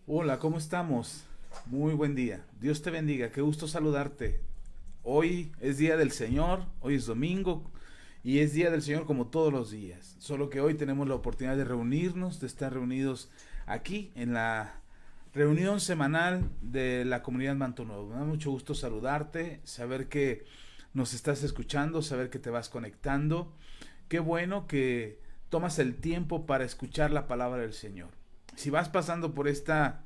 Hola, ¿cómo estamos? Muy buen día. Dios te bendiga, qué gusto saludarte. Hoy es día del Señor, hoy es domingo y es día del Señor como todos los días. Solo que hoy tenemos la oportunidad de reunirnos, de estar reunidos aquí en la reunión semanal de la comunidad Manto Nuevo. Me da mucho gusto saludarte, saber que nos estás escuchando, saber que te vas conectando. Qué bueno que tomas el tiempo para escuchar la palabra del Señor. Si vas pasando por esta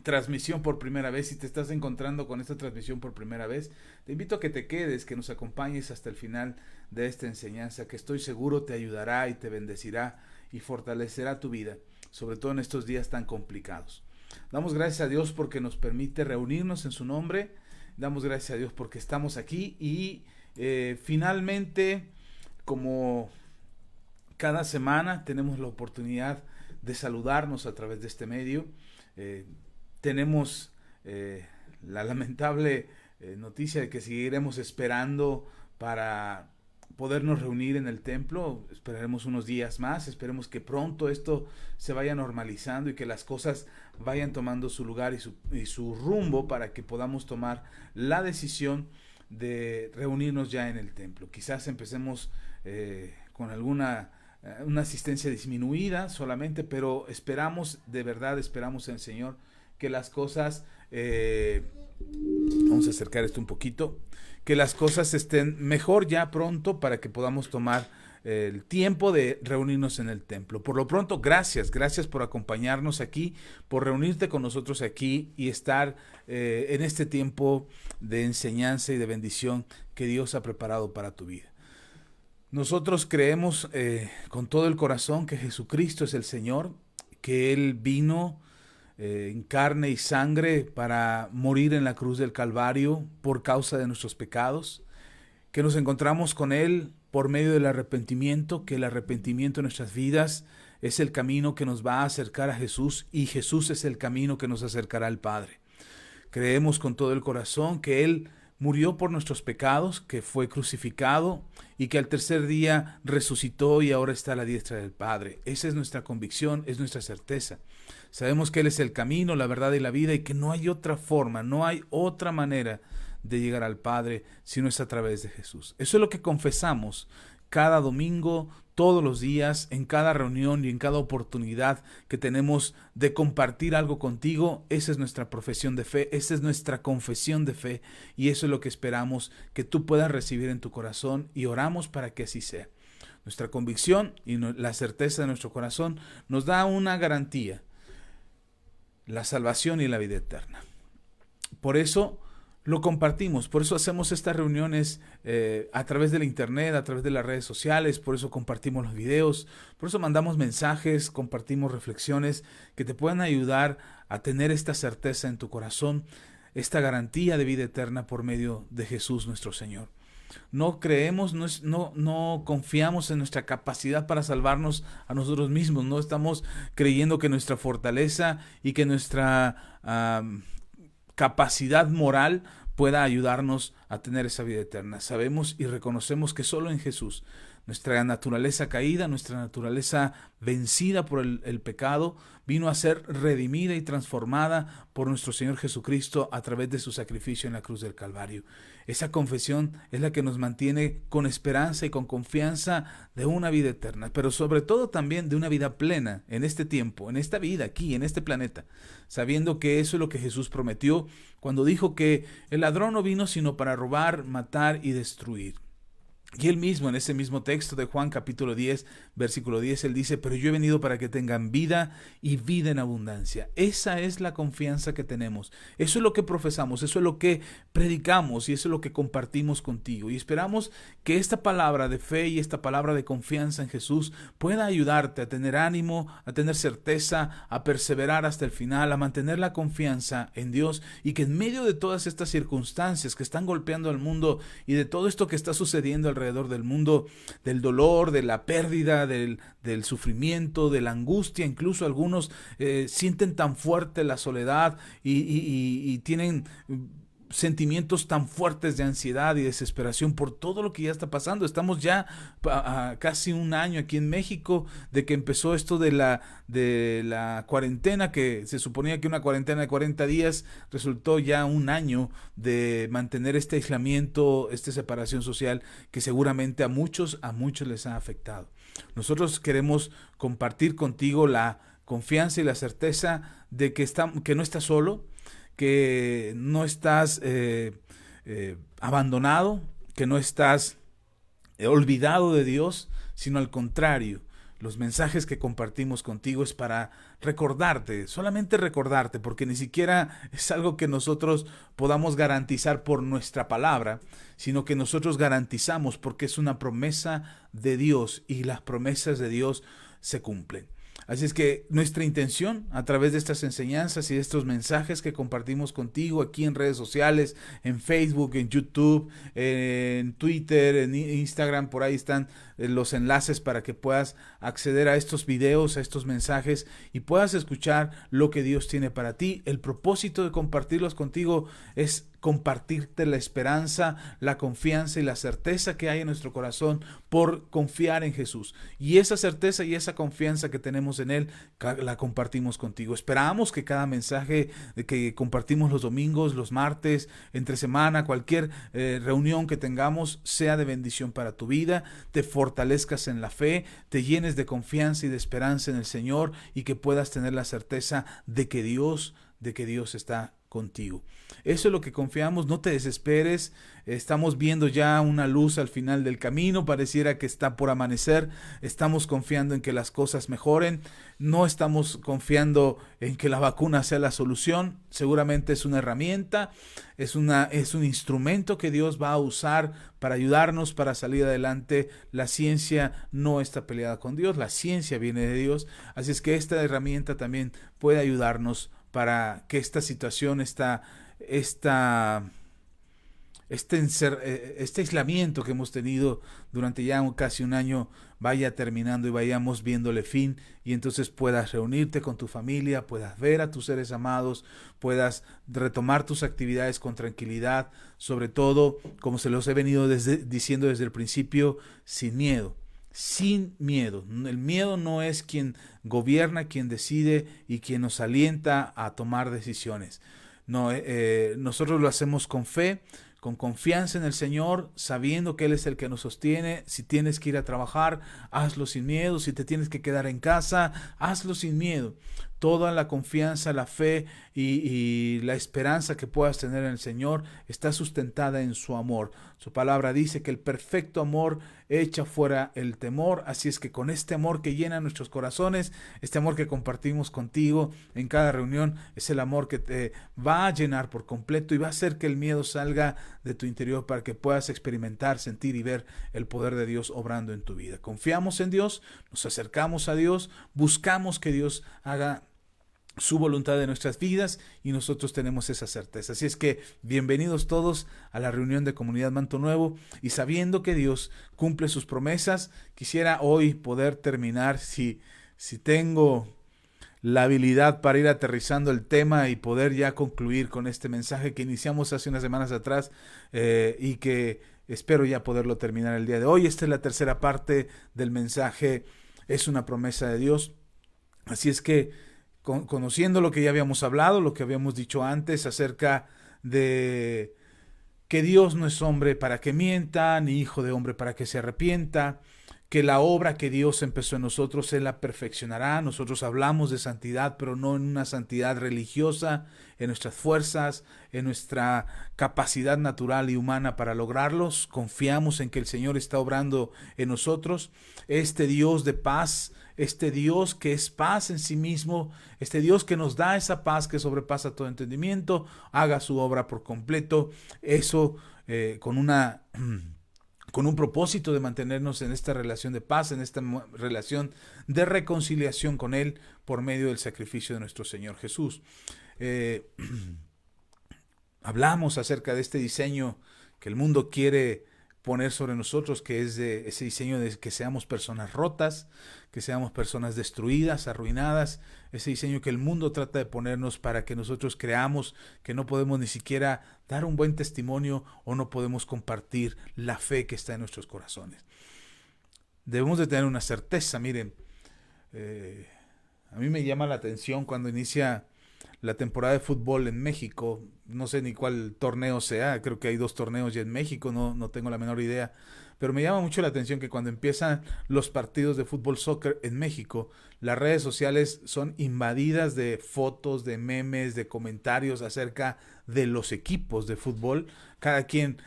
transmisión por primera vez, si te estás encontrando con esta transmisión por primera vez, te invito a que te quedes, que nos acompañes hasta el final de esta enseñanza, que estoy seguro te ayudará y te bendecirá y fortalecerá tu vida, sobre todo en estos días tan complicados. Damos gracias a Dios porque nos permite reunirnos en su nombre, damos gracias a Dios porque estamos aquí y finalmente, como cada semana tenemos la oportunidad de saludarnos a través de este medio. Eh, tenemos la lamentable noticia de que seguiremos esperando para podernos reunir en el templo. Esperaremos unos días más, esperemos que pronto esto se vaya normalizando y que las cosas vayan tomando su lugar y su rumbo para que podamos tomar la decisión de reunirnos ya en el templo. Quizás empecemos con alguna una asistencia disminuida solamente, pero esperamos, de verdad esperamos en el Señor que las cosas, vamos a acercar esto un poquito, que las cosas estén mejor ya pronto para que podamos tomar el tiempo de reunirnos en el templo. Por lo pronto, gracias por acompañarnos aquí, por reunirte con nosotros aquí y estar en este tiempo de enseñanza y de bendición que Dios ha preparado para tu vida. Nosotros creemos con todo el corazón que Jesucristo es el Señor, que Él vino en carne y sangre para morir en la cruz del Calvario por causa de nuestros pecados, que nos encontramos con Él por medio del arrepentimiento, que el arrepentimiento en nuestras vidas es el camino que nos va a acercar a Jesús y Jesús es el camino que nos acercará al Padre. Creemos con todo el corazón que Él murió por nuestros pecados, que fue crucificado y que al tercer día resucitó y ahora está a la diestra del Padre. Esa es nuestra convicción, es nuestra certeza. Sabemos que Él es el camino, la verdad y la vida y que no hay otra forma, no hay otra manera de llegar al Padre si no es a través de Jesús. Eso es lo que confesamos cada domingo, todos los días, en cada reunión y en cada oportunidad que tenemos de compartir algo contigo. Esa es nuestra profesión de fe, esa es nuestra confesión de fe y eso es lo que esperamos que tú puedas recibir en tu corazón y oramos para que así sea. Nuestra convicción y la certeza de nuestro corazón nos da una garantía, la salvación y la vida eterna. Por eso lo compartimos, por eso hacemos estas reuniones a través de la internet, a través de las redes sociales, por eso compartimos los videos, por eso mandamos mensajes, compartimos reflexiones que te puedan ayudar a tener esta certeza en tu corazón, esta garantía de vida eterna por medio de Jesús nuestro Señor. No creemos, no confiamos en nuestra capacidad para salvarnos a nosotros mismos, no estamos creyendo que nuestra fortaleza y que nuestra capacidad moral pueda ayudarnos a tener esa vida eterna. Sabemos y reconocemos que solo en Jesús, nuestra naturaleza caída, nuestra naturaleza vencida por el pecado, vino a ser redimida y transformada por nuestro Señor Jesucristo a través de su sacrificio en la cruz del Calvario. Esa confesión es la que nos mantiene con esperanza y con confianza de una vida eterna, pero sobre todo también de una vida plena en este tiempo, en esta vida, aquí, en este planeta, sabiendo que eso es lo que Jesús prometió cuando dijo que el ladrón no vino sino para robar, matar y destruir. Y él mismo, en ese mismo texto de Juan capítulo 10, versículo 10, él dice, pero yo he venido para que tengan vida y vida en abundancia. Esa es la confianza que tenemos. Eso es lo que profesamos, eso es lo que predicamos y eso es lo que compartimos contigo. Y esperamos que esta palabra de fe y esta palabra de confianza en Jesús pueda ayudarte a tener ánimo, a tener certeza, a perseverar hasta el final, a mantener la confianza en Dios y que en medio de todas estas circunstancias que están golpeando al mundo y de todo esto que está sucediendo alrededor del mundo, del dolor, de la pérdida, del sufrimiento, de la angustia, incluso algunos sienten tan fuerte la soledad y tienen sentimientos tan fuertes de ansiedad y desesperación por todo lo que ya está pasando. Estamos ya a casi un año aquí en México de que empezó esto de la cuarentena, que se suponía que una cuarentena de 40 días resultó ya un año de mantener este aislamiento, esta separación social que seguramente a muchos les ha afectado. Nosotros queremos compartir contigo la confianza y la certeza de que no estás solo, que no estás abandonado, que no estás olvidado de Dios, sino al contrario. Los mensajes que compartimos contigo es para recordarte, solamente recordarte, porque ni siquiera es algo que nosotros podamos garantizar por nuestra palabra, sino que nosotros garantizamos porque es una promesa de Dios y las promesas de Dios se cumplen. Así es que nuestra intención a través de estas enseñanzas y de estos mensajes que compartimos contigo aquí en redes sociales, en Facebook, en YouTube, en Twitter, en Instagram, por ahí están los enlaces para que puedas acceder a estos videos, a estos mensajes y puedas escuchar lo que Dios tiene para ti. El propósito de compartirlos contigo es compartirte la esperanza, la confianza y la certeza que hay en nuestro corazón por confiar en Jesús. Y esa certeza y esa confianza que tenemos en Él, la compartimos contigo. Esperamos que cada mensaje que compartimos los domingos, los martes, entre semana, cualquier reunión que tengamos, sea de bendición para tu vida, te fortalezcas en la fe, te llenes de confianza y de esperanza en el Señor y que puedas tener la certeza de que Dios está contigo. Eso es lo que confiamos, no te desesperes, estamos viendo ya una luz al final del camino, pareciera que está por amanecer, estamos confiando en que las cosas mejoren, no estamos confiando en que la vacuna sea la solución, seguramente es una herramienta, es un instrumento que Dios va a usar para ayudarnos, para salir adelante. La ciencia no está peleada con Dios, la ciencia viene de Dios, así es que esta herramienta también puede ayudarnos para que esta situación, este aislamiento que hemos tenido durante ya casi un año vaya terminando y vayamos viéndole fin y entonces puedas reunirte con tu familia, puedas ver a tus seres amados, puedas retomar tus actividades con tranquilidad, sobre todo, como se los he venido diciendo desde el principio, sin miedo. Sin miedo. El miedo no es quien gobierna, quien decide y quien nos alienta a tomar decisiones. No, nosotros lo hacemos con fe, con confianza en el Señor, sabiendo que Él es el que nos sostiene. Si tienes que ir a trabajar, hazlo sin miedo. Si te tienes que quedar en casa, hazlo sin miedo. Toda la confianza, la fe y la esperanza que puedas tener en el Señor está sustentada en su amor. Su palabra dice que el perfecto amor echa fuera el temor. Así es que con este amor que llena nuestros corazones, este amor que compartimos contigo en cada reunión, es el amor que te va a llenar por completo y va a hacer que el miedo salga de tu interior para que puedas experimentar, sentir y ver el poder de Dios obrando en tu vida. Confiamos en Dios, nos acercamos a Dios, buscamos que Dios haga su voluntad de nuestras vidas y nosotros tenemos esa certeza. Así es que bienvenidos todos a la reunión de Comunidad Manto Nuevo y sabiendo que Dios cumple sus promesas, quisiera hoy poder terminar, si tengo la habilidad para ir aterrizando el tema y poder ya concluir con este mensaje que iniciamos hace unas semanas atrás y que espero ya poderlo terminar el día de hoy. Esta es la tercera parte del mensaje, es una promesa de Dios. Así es que conociendo lo que ya habíamos hablado, lo que habíamos dicho antes acerca de que Dios no es hombre para que mienta, ni hijo de hombre para que se arrepienta, que la obra que Dios empezó en nosotros, Él la perfeccionará. Nosotros hablamos de santidad, pero no en una santidad religiosa, en nuestras fuerzas, en nuestra capacidad natural y humana para lograrlos. Confiamos en que el Señor está obrando en nosotros. Este Dios de paz, este Dios que es paz en sí mismo, este Dios que nos da esa paz que sobrepasa todo entendimiento, haga su obra por completo. Eso con un propósito de mantenernos en esta relación de paz, en esta relación de reconciliación con Él por medio del sacrificio de nuestro Señor Jesús. Hablamos acerca de este diseño que el mundo quiere poner sobre nosotros, que es de ese diseño de que seamos personas rotas, que seamos personas destruidas, arruinadas, ese diseño que el mundo trata de ponernos para que nosotros creamos que no podemos ni siquiera dar un buen testimonio o no podemos compartir la fe que está en nuestros corazones. Debemos de tener una certeza. Miren, a mí me llama la atención cuando inicia la temporada de fútbol en México. No sé ni cuál torneo sea, creo que hay 2 torneos ya en México, no tengo la menor idea, pero me llama mucho la atención que cuando empiezan los partidos de fútbol soccer en México, las redes sociales son invadidas de fotos, de memes, de comentarios acerca de los equipos de fútbol, cada quien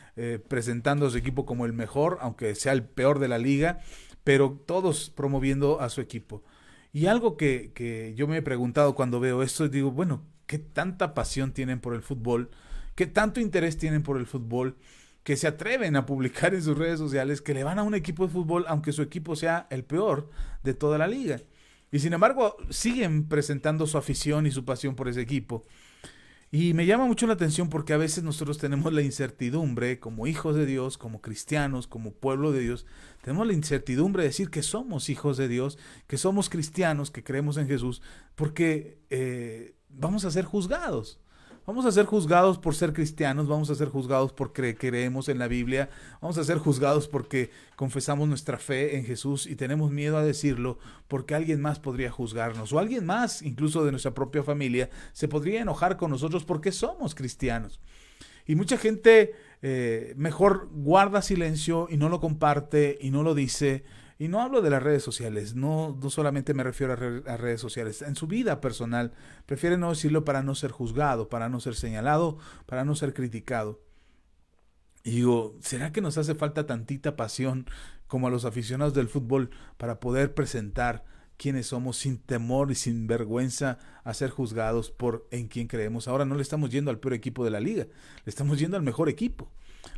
presentando a su equipo como el mejor, aunque sea el peor de la liga, pero todos promoviendo a su equipo. Y algo que yo me he preguntado cuando veo esto, digo, bueno, ¿qué tanta pasión tienen por el fútbol? ¿Qué tanto interés tienen por el fútbol? Que se atreven a publicar en sus redes sociales que le van a un equipo de fútbol, aunque su equipo sea el peor de toda la liga. Y sin embargo, siguen presentando su afición y su pasión por ese equipo. Y me llama mucho la atención porque a veces nosotros tenemos la incertidumbre, como hijos de Dios, como cristianos, como pueblo de Dios, tenemos la incertidumbre de decir que somos hijos de Dios, que somos cristianos, que creemos en Jesús, porque vamos a ser juzgados. Vamos a ser juzgados por ser cristianos, vamos a ser juzgados porque creemos en la Biblia, vamos a ser juzgados porque confesamos nuestra fe en Jesús y tenemos miedo a decirlo porque alguien más podría juzgarnos o alguien más, incluso de nuestra propia familia, se podría enojar con nosotros porque somos cristianos. Y mucha gente mejor guarda silencio y no lo comparte y no lo dice. Y no hablo de las redes sociales, no solamente me refiero a redes sociales, en su vida personal, prefiere no decirlo para no ser juzgado, para no ser señalado, para no ser criticado. Y digo, ¿será que nos hace falta tantita pasión como a los aficionados del fútbol para poder presentar quiénes somos sin temor y sin vergüenza a ser juzgados por en quién creemos? Ahora no le estamos yendo al peor equipo de la liga, le estamos yendo al mejor equipo.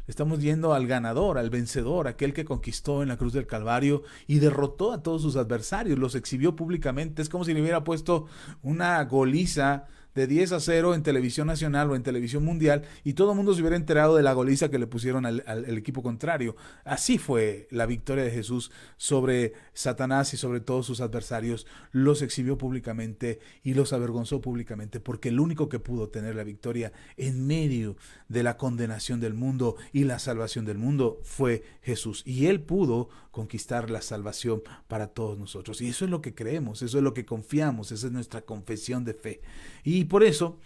Estamos yendo al ganador, al vencedor, aquel que conquistó en la cruz del Calvario y derrotó a todos sus adversarios, los exhibió públicamente. Es como si le hubiera puesto una goliza de 10-0 en televisión nacional o en televisión mundial y todo el mundo se hubiera enterado de la goliza que le pusieron al equipo contrario. Así fue la victoria de Jesús sobre Satanás y sobre todos sus adversarios. Los exhibió públicamente y los avergonzó públicamente porque el único que pudo tener la victoria en medio de la condenación del mundo y la salvación del mundo fue Jesús. Y Él pudo conquistar la salvación para todos nosotros. Y eso es lo que creemos, eso es lo que confiamos, esa es nuestra confesión de fe. Y por eso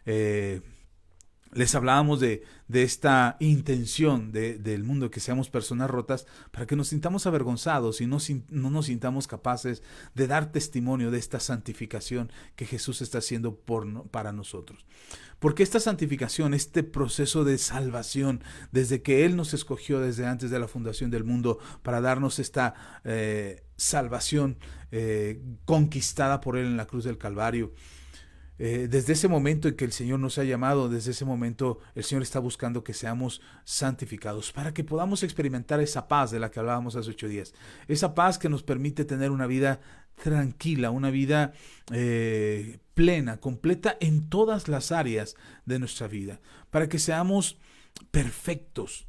les hablábamos de esta intención del mundo, que seamos personas rotas, para que nos sintamos avergonzados y no nos sintamos capaces de dar testimonio de esta santificación que Jesús está haciendo para nosotros. Porque esta santificación, este proceso de salvación, desde que Él nos escogió desde antes de la fundación del mundo para darnos esta salvación conquistada por Él en la cruz del Calvario, desde ese momento en que el Señor nos ha llamado, desde ese momento el Señor está buscando que seamos santificados para que podamos experimentar esa paz de la que hablábamos hace 8 días. Esa paz que nos permite tener una vida tranquila, una vida plena, completa en todas las áreas de nuestra vida, para que seamos perfectos,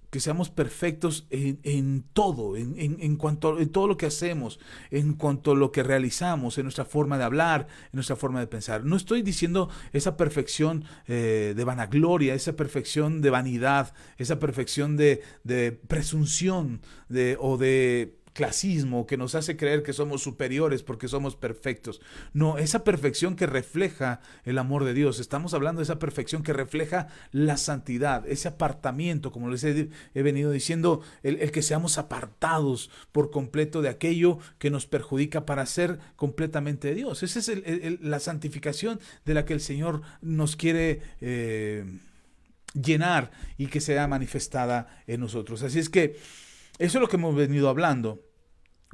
en todo, en cuanto en todo lo que hacemos, en cuanto a lo que realizamos, en nuestra forma de hablar, en nuestra forma de pensar. No estoy diciendo esa perfección de vanagloria, esa perfección de vanidad, esa perfección de presunción o de clasismo que nos hace creer que somos superiores porque somos perfectos. No, esa perfección que refleja el amor de Dios. Estamos hablando de esa perfección que refleja la santidad, ese apartamiento, como les he venido diciendo, el que seamos apartados por completo de aquello que nos perjudica para ser completamente de Dios. Esa es la santificación de la que el Señor nos quiere llenar y que sea manifestada en nosotros. Así es que eso es lo que hemos venido hablando.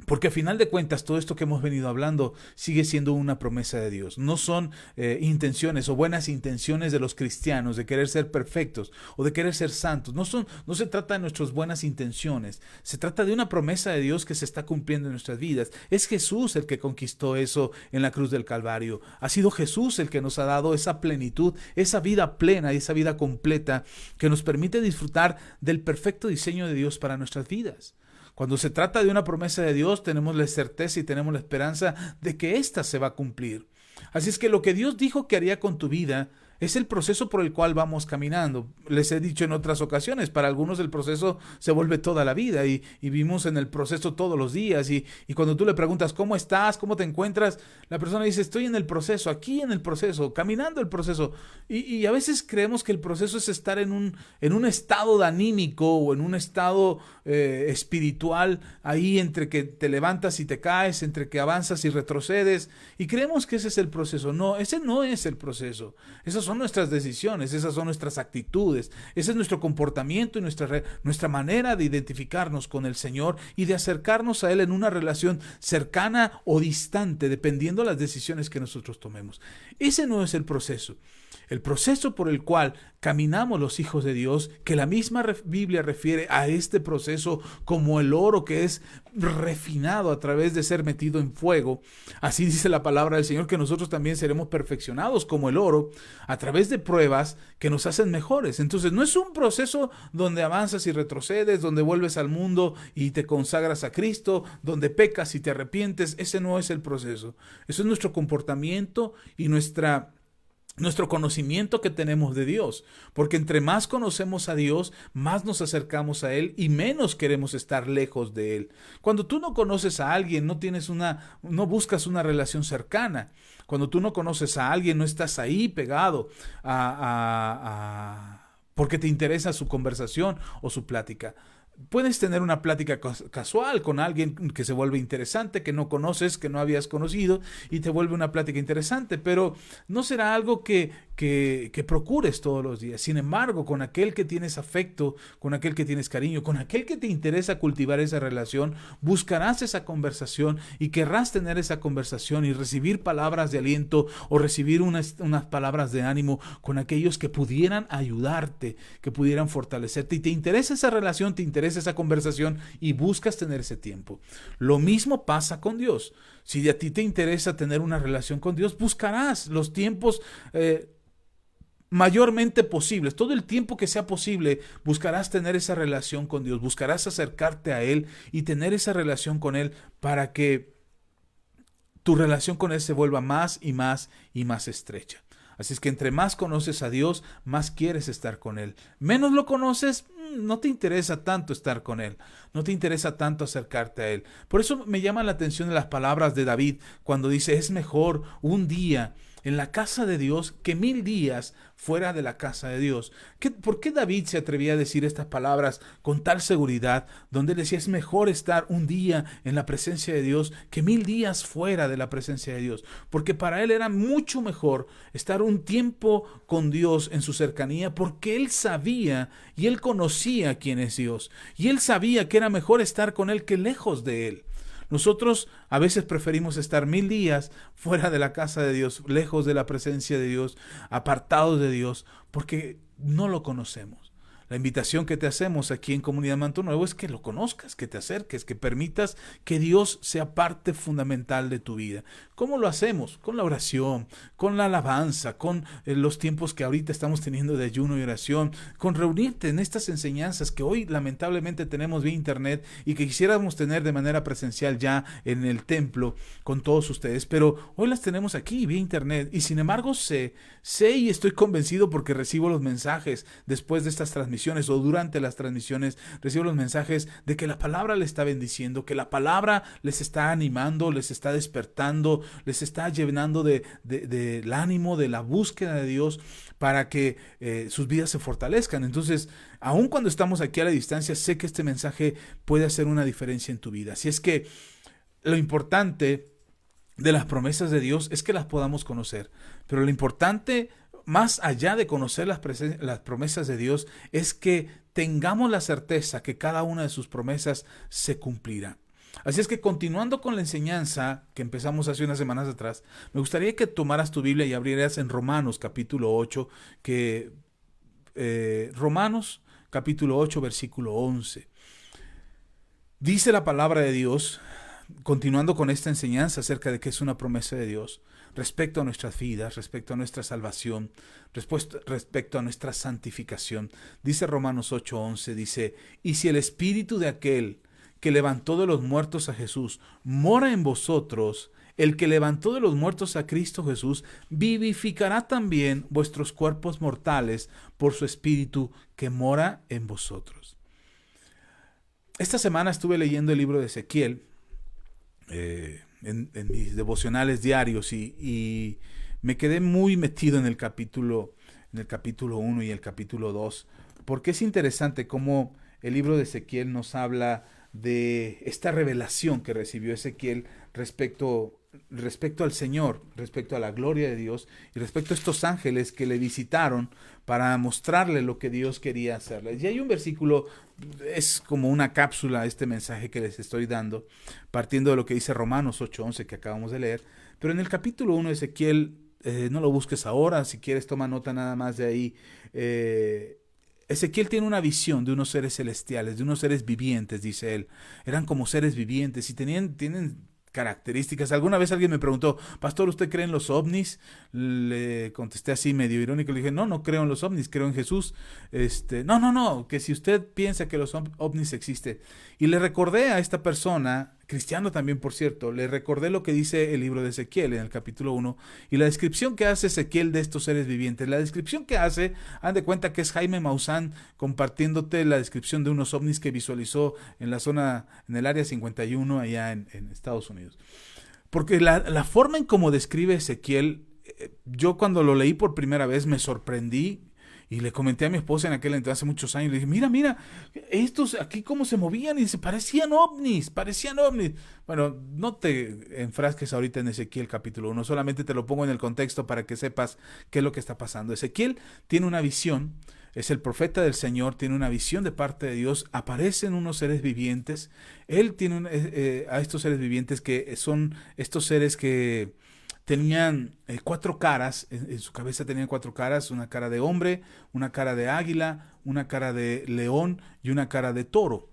Porque a final de cuentas todo esto que hemos venido hablando sigue siendo una promesa de Dios. No son intenciones o buenas intenciones de los cristianos de querer ser perfectos o de querer ser santos. No se trata de nuestras buenas intenciones. Se trata de una promesa de Dios que se está cumpliendo en nuestras vidas. Es Jesús el que conquistó eso en la cruz del Calvario. Ha sido Jesús el que nos ha dado esa plenitud, esa vida plena y esa vida completa que nos permite disfrutar del perfecto diseño de Dios para nuestras vidas. Cuando se trata de una promesa de Dios, tenemos la certeza y tenemos la esperanza de que ésta se va a cumplir. Así es que lo que Dios dijo que haría con tu vida es el proceso por el cual vamos caminando. Les he dicho en otras ocasiones, para algunos el proceso se vuelve toda la vida y vivimos en el proceso todos los días. Y cuando tú le preguntas, ¿cómo estás? ¿Cómo te encuentras? La persona dice, estoy en el proceso, aquí en el proceso, caminando el proceso. Y a veces creemos que el proceso es estar en un estado anímico o en un estado espiritual, ahí entre que te levantas y te caes, entre que avanzas y retrocedes. Y creemos que ese es el proceso. No, ese no es el proceso. Esas son nuestras decisiones, esas son nuestras actitudes, ese es nuestro comportamiento y nuestra manera de identificarnos con el Señor y de acercarnos a Él en una relación cercana o distante, dependiendo de las decisiones que nosotros tomemos. Ese no es el proceso. El proceso por el cual caminamos los hijos de Dios, que la misma Biblia refiere a este proceso como el oro que es refinado a través de ser metido en fuego. Así dice la palabra del Señor, que nosotros también seremos perfeccionados como el oro a través de pruebas que nos hacen mejores. Entonces no es un proceso donde avanzas y retrocedes, donde vuelves al mundo y te consagras a Cristo, donde pecas y te arrepientes. Ese no es el proceso. Eso es nuestro comportamiento y nuestro conocimiento que tenemos de Dios, porque entre más conocemos a Dios, más nos acercamos a Él y menos queremos estar lejos de Él. Cuando tú no conoces a alguien, no buscas una relación cercana. Cuando tú no conoces a alguien, no estás ahí pegado porque te interesa su conversación o su plática. Puedes tener una plática casual con alguien que se vuelve interesante, que no conoces, que no habías conocido, y te vuelve una plática interesante, pero no será algo que procures todos los días. Sin embargo, con aquel que tienes afecto, con aquel que tienes cariño, con aquel que te interesa cultivar esa relación, buscarás esa conversación y querrás tener esa conversación y recibir palabras de aliento o recibir unas palabras de ánimo con aquellos que pudieran ayudarte, que pudieran fortalecerte. Y te interesa esa relación, te interesa esa conversación y buscas tener ese tiempo. Lo mismo pasa con Dios. Si a ti te interesa tener una relación con Dios, buscarás los tiempos mayormente posibles, todo el tiempo que sea posible, buscarás tener esa relación con Dios, buscarás acercarte a Él y tener esa relación con Él para que tu relación con Él se vuelva más y más y más estrecha. Así es que entre más conoces a Dios, más quieres estar con Él. Menos lo conoces, no te interesa tanto estar con Él, no te interesa tanto acercarte a Él. Por eso me llama la atención las palabras de David cuando dice, es mejor un día en la casa de Dios que 1000 días fuera de la casa de Dios. ¿Por qué David se atrevía a decir estas palabras con tal seguridad, donde él decía es mejor estar un día en la presencia de Dios que 1000 días fuera de la presencia de Dios? Porque para él era mucho mejor estar un tiempo con Dios en su cercanía, porque él sabía y él conocía quién es Dios, y él sabía que era mejor estar con él que lejos de él. Nosotros a veces preferimos estar 1000 días fuera de la casa de Dios, lejos de la presencia de Dios, apartados de Dios, porque no lo conocemos. La invitación que te hacemos aquí en Comunidad Manto Nuevo es que lo conozcas, que te acerques, que permitas que Dios sea parte fundamental de tu vida. ¿Cómo lo hacemos? Con la oración, con la alabanza, con los tiempos que ahorita estamos teniendo de ayuno y oración, con reunirte en estas enseñanzas que hoy lamentablemente tenemos vía internet y que quisiéramos tener de manera presencial ya en el templo con todos ustedes, pero hoy las tenemos aquí vía internet y sin embargo sé y estoy convencido porque recibo los mensajes después de estas transmisiones o durante las transmisiones, recibo los mensajes de que la palabra les está bendiciendo, que la palabra les está animando, les está despertando, les está llenando del ánimo, de la búsqueda de Dios para que sus vidas se fortalezcan. Entonces, aun cuando estamos aquí a la distancia, sé que este mensaje puede hacer una diferencia en tu vida. Así es que lo importante de las promesas de Dios es que las podamos conocer, pero lo importante, más allá de conocer las promesas de Dios, es que tengamos la certeza que cada una de sus promesas se cumplirá. Así es que continuando con la enseñanza que empezamos hace unas semanas atrás, me gustaría que tomaras tu Biblia y abrieras en Romanos capítulo 8, Romanos capítulo 8, versículo 11. Dice la palabra de Dios, continuando con esta enseñanza acerca de que es una promesa de Dios, respecto a nuestras vidas, respecto a nuestra salvación, respecto a nuestra santificación. Dice Romanos 8:11, dice, y si el espíritu de aquel que levantó de los muertos a Jesús mora en vosotros, el que levantó de los muertos a Cristo Jesús vivificará también vuestros cuerpos mortales por su espíritu que mora en vosotros. Esta semana estuve leyendo el libro de Ezequiel, en mis devocionales diarios y me quedé muy metido en el capítulo 1 y el capítulo 2, porque es interesante cómo el libro de Ezequiel nos habla de esta revelación que recibió Ezequiel respecto al Señor, respecto a la gloria de Dios y respecto a estos ángeles que le visitaron para mostrarle lo que Dios quería hacerle. Y hay un versículo, es como una cápsula este mensaje que les estoy dando, partiendo de lo que dice Romanos 8:11 que acabamos de leer, pero en el capítulo 1 de Ezequiel, no lo busques ahora, si quieres toma nota nada más de ahí. Ezequiel tiene una visión de unos seres celestiales, de unos seres vivientes, dice él. Eran como seres vivientes y tienen características. Alguna vez alguien me preguntó, pastor, ¿usted cree en los ovnis? Le contesté así medio irónico, le dije, no creo en los ovnis, creo en Jesús. No, que si usted piensa que los ovnis existen. Y le recordé a esta persona, cristiano también por cierto, le recordé lo que dice el libro de Ezequiel en el capítulo 1 y la descripción que hace Ezequiel de estos seres vivientes. La descripción que hace, haz de cuenta que es Jaime Maussan compartiéndote la descripción de unos ovnis que visualizó en la zona, en el área 51 allá en Estados Unidos. Porque la forma en cómo describe Ezequiel, yo cuando lo leí por primera vez me sorprendí. Y le comenté a mi esposa en aquel entonces, hace muchos años, le dije, mira, estos aquí cómo se movían y se parecían ovnis. Bueno, no te enfrasques ahorita en Ezequiel capítulo 1, solamente te lo pongo en el contexto para que sepas qué es lo que está pasando. Ezequiel tiene una visión, es el profeta del Señor, tiene una visión de parte de Dios, aparecen unos seres vivientes, él tiene a estos seres vivientes que son estos seres que tenían 4 caras, en su cabeza tenían 4 caras, una cara de hombre, una cara de águila, una cara de león y una cara de toro.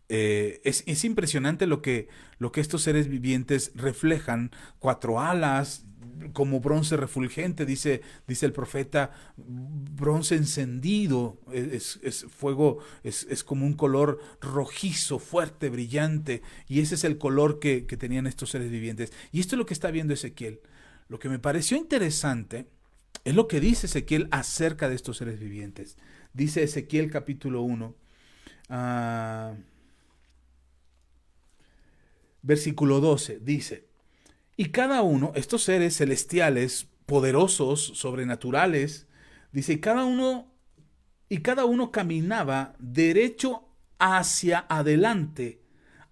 Es impresionante lo que estos seres vivientes reflejan, 4 alas, como bronce refulgente, dice el profeta, bronce encendido, es fuego, es como un color rojizo, fuerte, brillante, y ese es el color que tenían estos seres vivientes. Y esto es lo que está viendo Ezequiel. Lo que me pareció interesante es lo que dice Ezequiel acerca de estos seres vivientes. Dice Ezequiel capítulo 1, versículo 12, dice, y cada uno, estos seres celestiales, poderosos, sobrenaturales, dice, y cada uno caminaba derecho hacia adelante,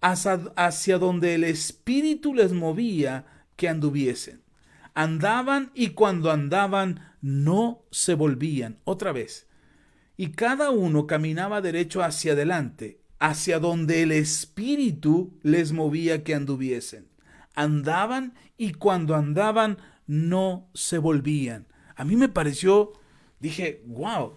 hacia donde el Espíritu les movía que anduviesen. Andaban y cuando andaban no se volvían. Otra vez. Y cada uno caminaba derecho hacia adelante, hacia donde el Espíritu les movía que anduviesen. Andaban y cuando andaban no se volvían. A mí me pareció, dije, wow,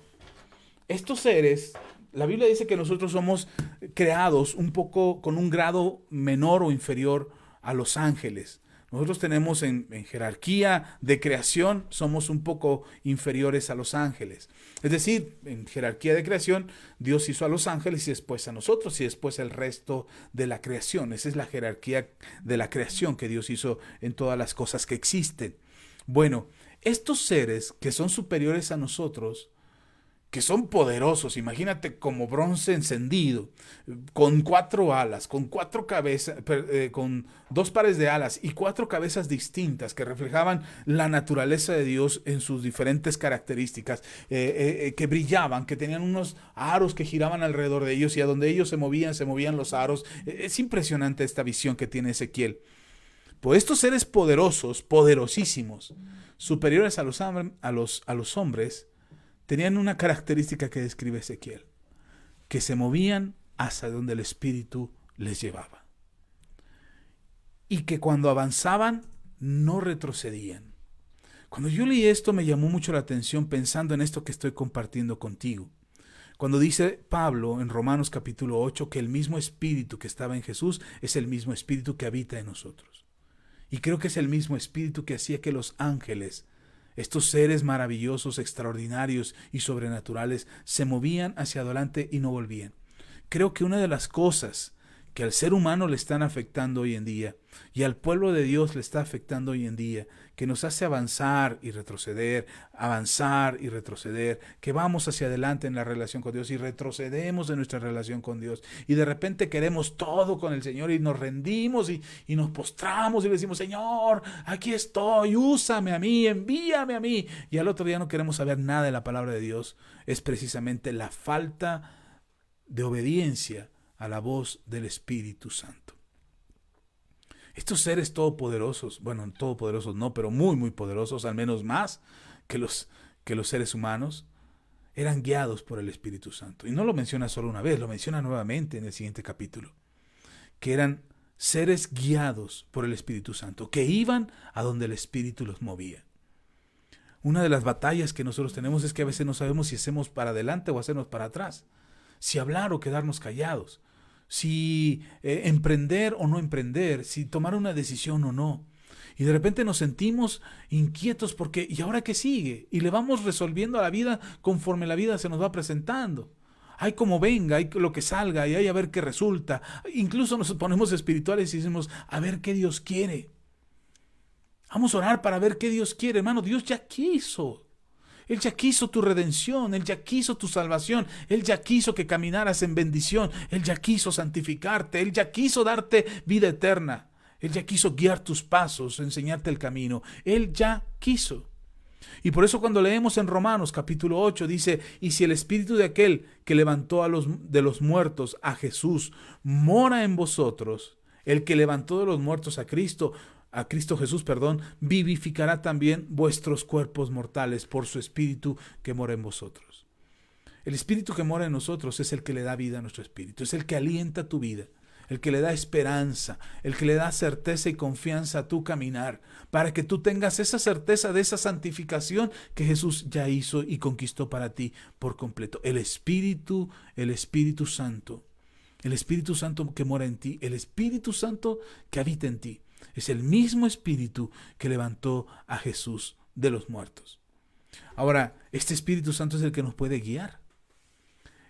estos seres, la Biblia dice que nosotros somos creados un poco con un grado menor o inferior a los ángeles. Nosotros tenemos en jerarquía de creación, somos un poco inferiores a los ángeles. Es decir, en jerarquía de creación, Dios hizo a los ángeles y después a nosotros y después el resto de la creación. Esa es la jerarquía de la creación que Dios hizo en todas las cosas que existen. Bueno, estos seres que son superiores a nosotros, que son poderosos, imagínate como bronce encendido, con 4 alas, con 4 cabezas, con 2 pares de alas y 4 cabezas distintas que reflejaban la naturaleza de Dios en sus diferentes características, que brillaban, que tenían unos aros que giraban alrededor de ellos y a donde ellos se movían los aros. Es impresionante esta visión que tiene Ezequiel. Pues estos seres poderosos, poderosísimos, superiores a los hombres, tenían una característica que describe Ezequiel, que se movían hacia donde el Espíritu les llevaba. y que cuando avanzaban no retrocedían. Cuando yo leí esto me llamó mucho la atención pensando en esto que estoy compartiendo contigo. Cuando dice Pablo en Romanos capítulo 8 que el mismo espíritu que estaba en Jesús es el mismo espíritu que habita en nosotros. Y creo que es el mismo espíritu que hacía que los ángeles, estos seres maravillosos, extraordinarios y sobrenaturales, se movían hacia adelante y no volvían. Creo que una de las cosas que al ser humano le están afectando hoy en día y al pueblo de Dios le está afectando hoy en día, que nos hace avanzar y retroceder, que vamos hacia adelante en la relación con Dios y retrocedemos en nuestra relación con Dios y de repente queremos todo con el Señor y nos rendimos y nos postramos y le decimos, Señor, aquí estoy, úsame a mí, envíame a mí, y al otro día no queremos saber nada de la palabra de Dios. Es precisamente la falta de obediencia a la voz del Espíritu Santo. Estos seres todopoderosos, bueno, todopoderosos no, pero muy, muy poderosos, al menos más que los seres humanos, eran guiados por el Espíritu Santo. Y no lo menciona solo una vez, lo menciona nuevamente en el siguiente capítulo, que eran seres guiados por el Espíritu Santo, que iban a donde el Espíritu los movía. Una de las batallas que nosotros tenemos es que a veces no sabemos si hacemos para adelante o hacernos para atrás, si hablar o quedarnos callados, si emprender o no emprender, si tomar una decisión o no. Y de repente nos sentimos inquietos porque ¿y ahora qué sigue? Y le vamos resolviendo a la vida conforme la vida se nos va presentando. Hay como venga, hay lo que salga y hay a ver qué resulta. Incluso nos ponemos espirituales y decimos, a ver qué Dios quiere. Vamos a orar para ver qué Dios quiere. Hermano, Dios ya quiso. Él ya quiso tu redención, Él ya quiso tu salvación, Él ya quiso que caminaras en bendición, Él ya quiso santificarte, Él ya quiso darte vida eterna, Él ya quiso guiar tus pasos, enseñarte el camino, Él ya quiso. Y por eso cuando leemos en Romanos capítulo 8 dice, y si el espíritu de aquel que levantó de los muertos a Jesús mora en vosotros, el que levantó de los muertos a Cristo Jesús, vivificará también vuestros cuerpos mortales por su espíritu que mora en vosotros. El espíritu que mora en nosotros es el que le da vida a nuestro espíritu, es el que alienta tu vida, el que le da esperanza, el que le da certeza y confianza a tu caminar, para que tú tengas esa certeza de esa santificación que Jesús ya hizo y conquistó para ti por completo. El Espíritu Santo, el Espíritu Santo que mora en ti, el Espíritu Santo que habita en ti. Es el mismo Espíritu que levantó a Jesús de los muertos. Ahora, este Espíritu Santo es el que nos puede guiar,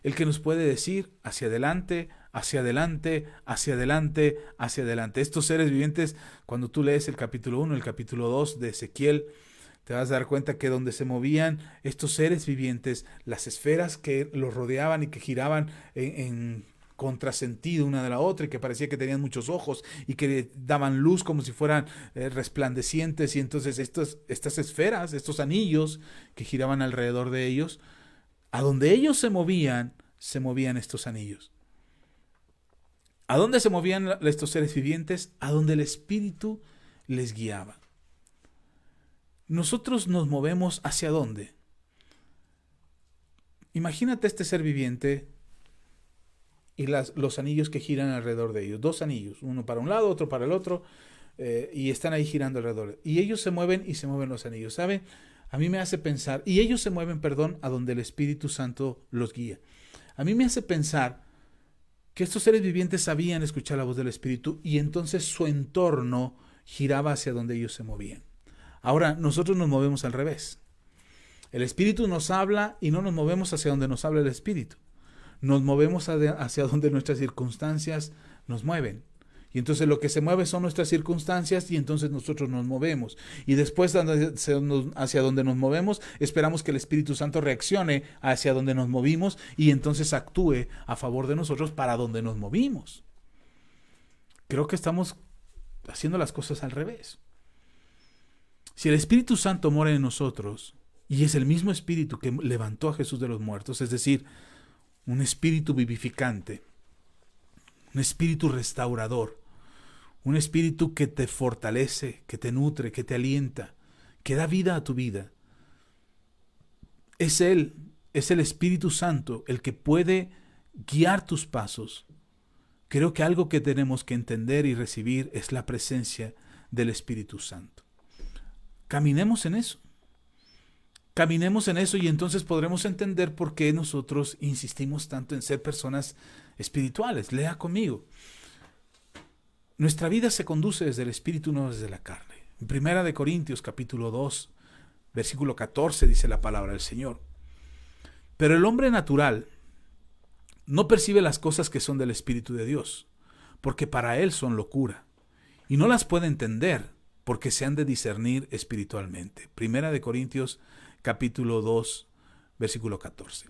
el que nos puede decir hacia adelante, hacia adelante, hacia adelante, hacia adelante. Estos seres vivientes, cuando tú lees el capítulo 1, el capítulo 2 de Ezequiel, te vas a dar cuenta que donde se movían estos seres vivientes, las esferas que los rodeaban y que giraban en contrasentido una de la otra y que parecía que tenían muchos ojos y que daban luz como si fueran resplandecientes, y entonces estas esferas, estos anillos que giraban alrededor de ellos, a donde ellos se movían estos anillos. ¿A dónde se movían estos seres vivientes? A donde el Espíritu les guiaba. Nosotros nos movemos ¿hacia dónde? Imagínate este ser viviente y los anillos que giran alrededor de ellos. 2 anillos, uno para un lado, otro para el otro, y están ahí girando alrededor. Y ellos se mueven y se mueven los anillos, ¿saben? A mí me hace pensar, y ellos se mueven, a donde el Espíritu Santo los guía. A mí me hace pensar que estos seres vivientes sabían escuchar la voz del Espíritu y entonces su entorno giraba hacia donde ellos se movían. Ahora, nosotros nos movemos al revés. El Espíritu nos habla y no nos movemos hacia donde nos habla el Espíritu. Nos movemos hacia donde nuestras circunstancias nos mueven. Y entonces lo que se mueve son nuestras circunstancias y entonces nosotros nos movemos. Y después hacia donde nos movemos, esperamos que el Espíritu Santo reaccione hacia donde nos movimos y entonces actúe a favor de nosotros para donde nos movimos. Creo que estamos haciendo las cosas al revés. Si el Espíritu Santo mora en nosotros y es el mismo Espíritu que levantó a Jesús de los muertos, es decir, un espíritu vivificante, un espíritu restaurador, un espíritu que te fortalece, que te nutre, que te alienta, que da vida a tu vida. Es Él, es el Espíritu Santo el que puede guiar tus pasos, creo que algo que tenemos que entender y recibir es la presencia del Espíritu Santo. Caminemos en eso. Caminemos en eso y entonces podremos entender por qué nosotros insistimos tanto en ser personas espirituales. Lea conmigo. Nuestra vida se conduce desde el Espíritu, no desde la carne. En 1 Corintios capítulo 2, versículo 14 dice la palabra del Señor. Pero el hombre natural no percibe las cosas que son del Espíritu de Dios, porque para él son locura, y no las puede entender, porque se han de discernir espiritualmente. 1 Corintios capítulo 2, versículo 14.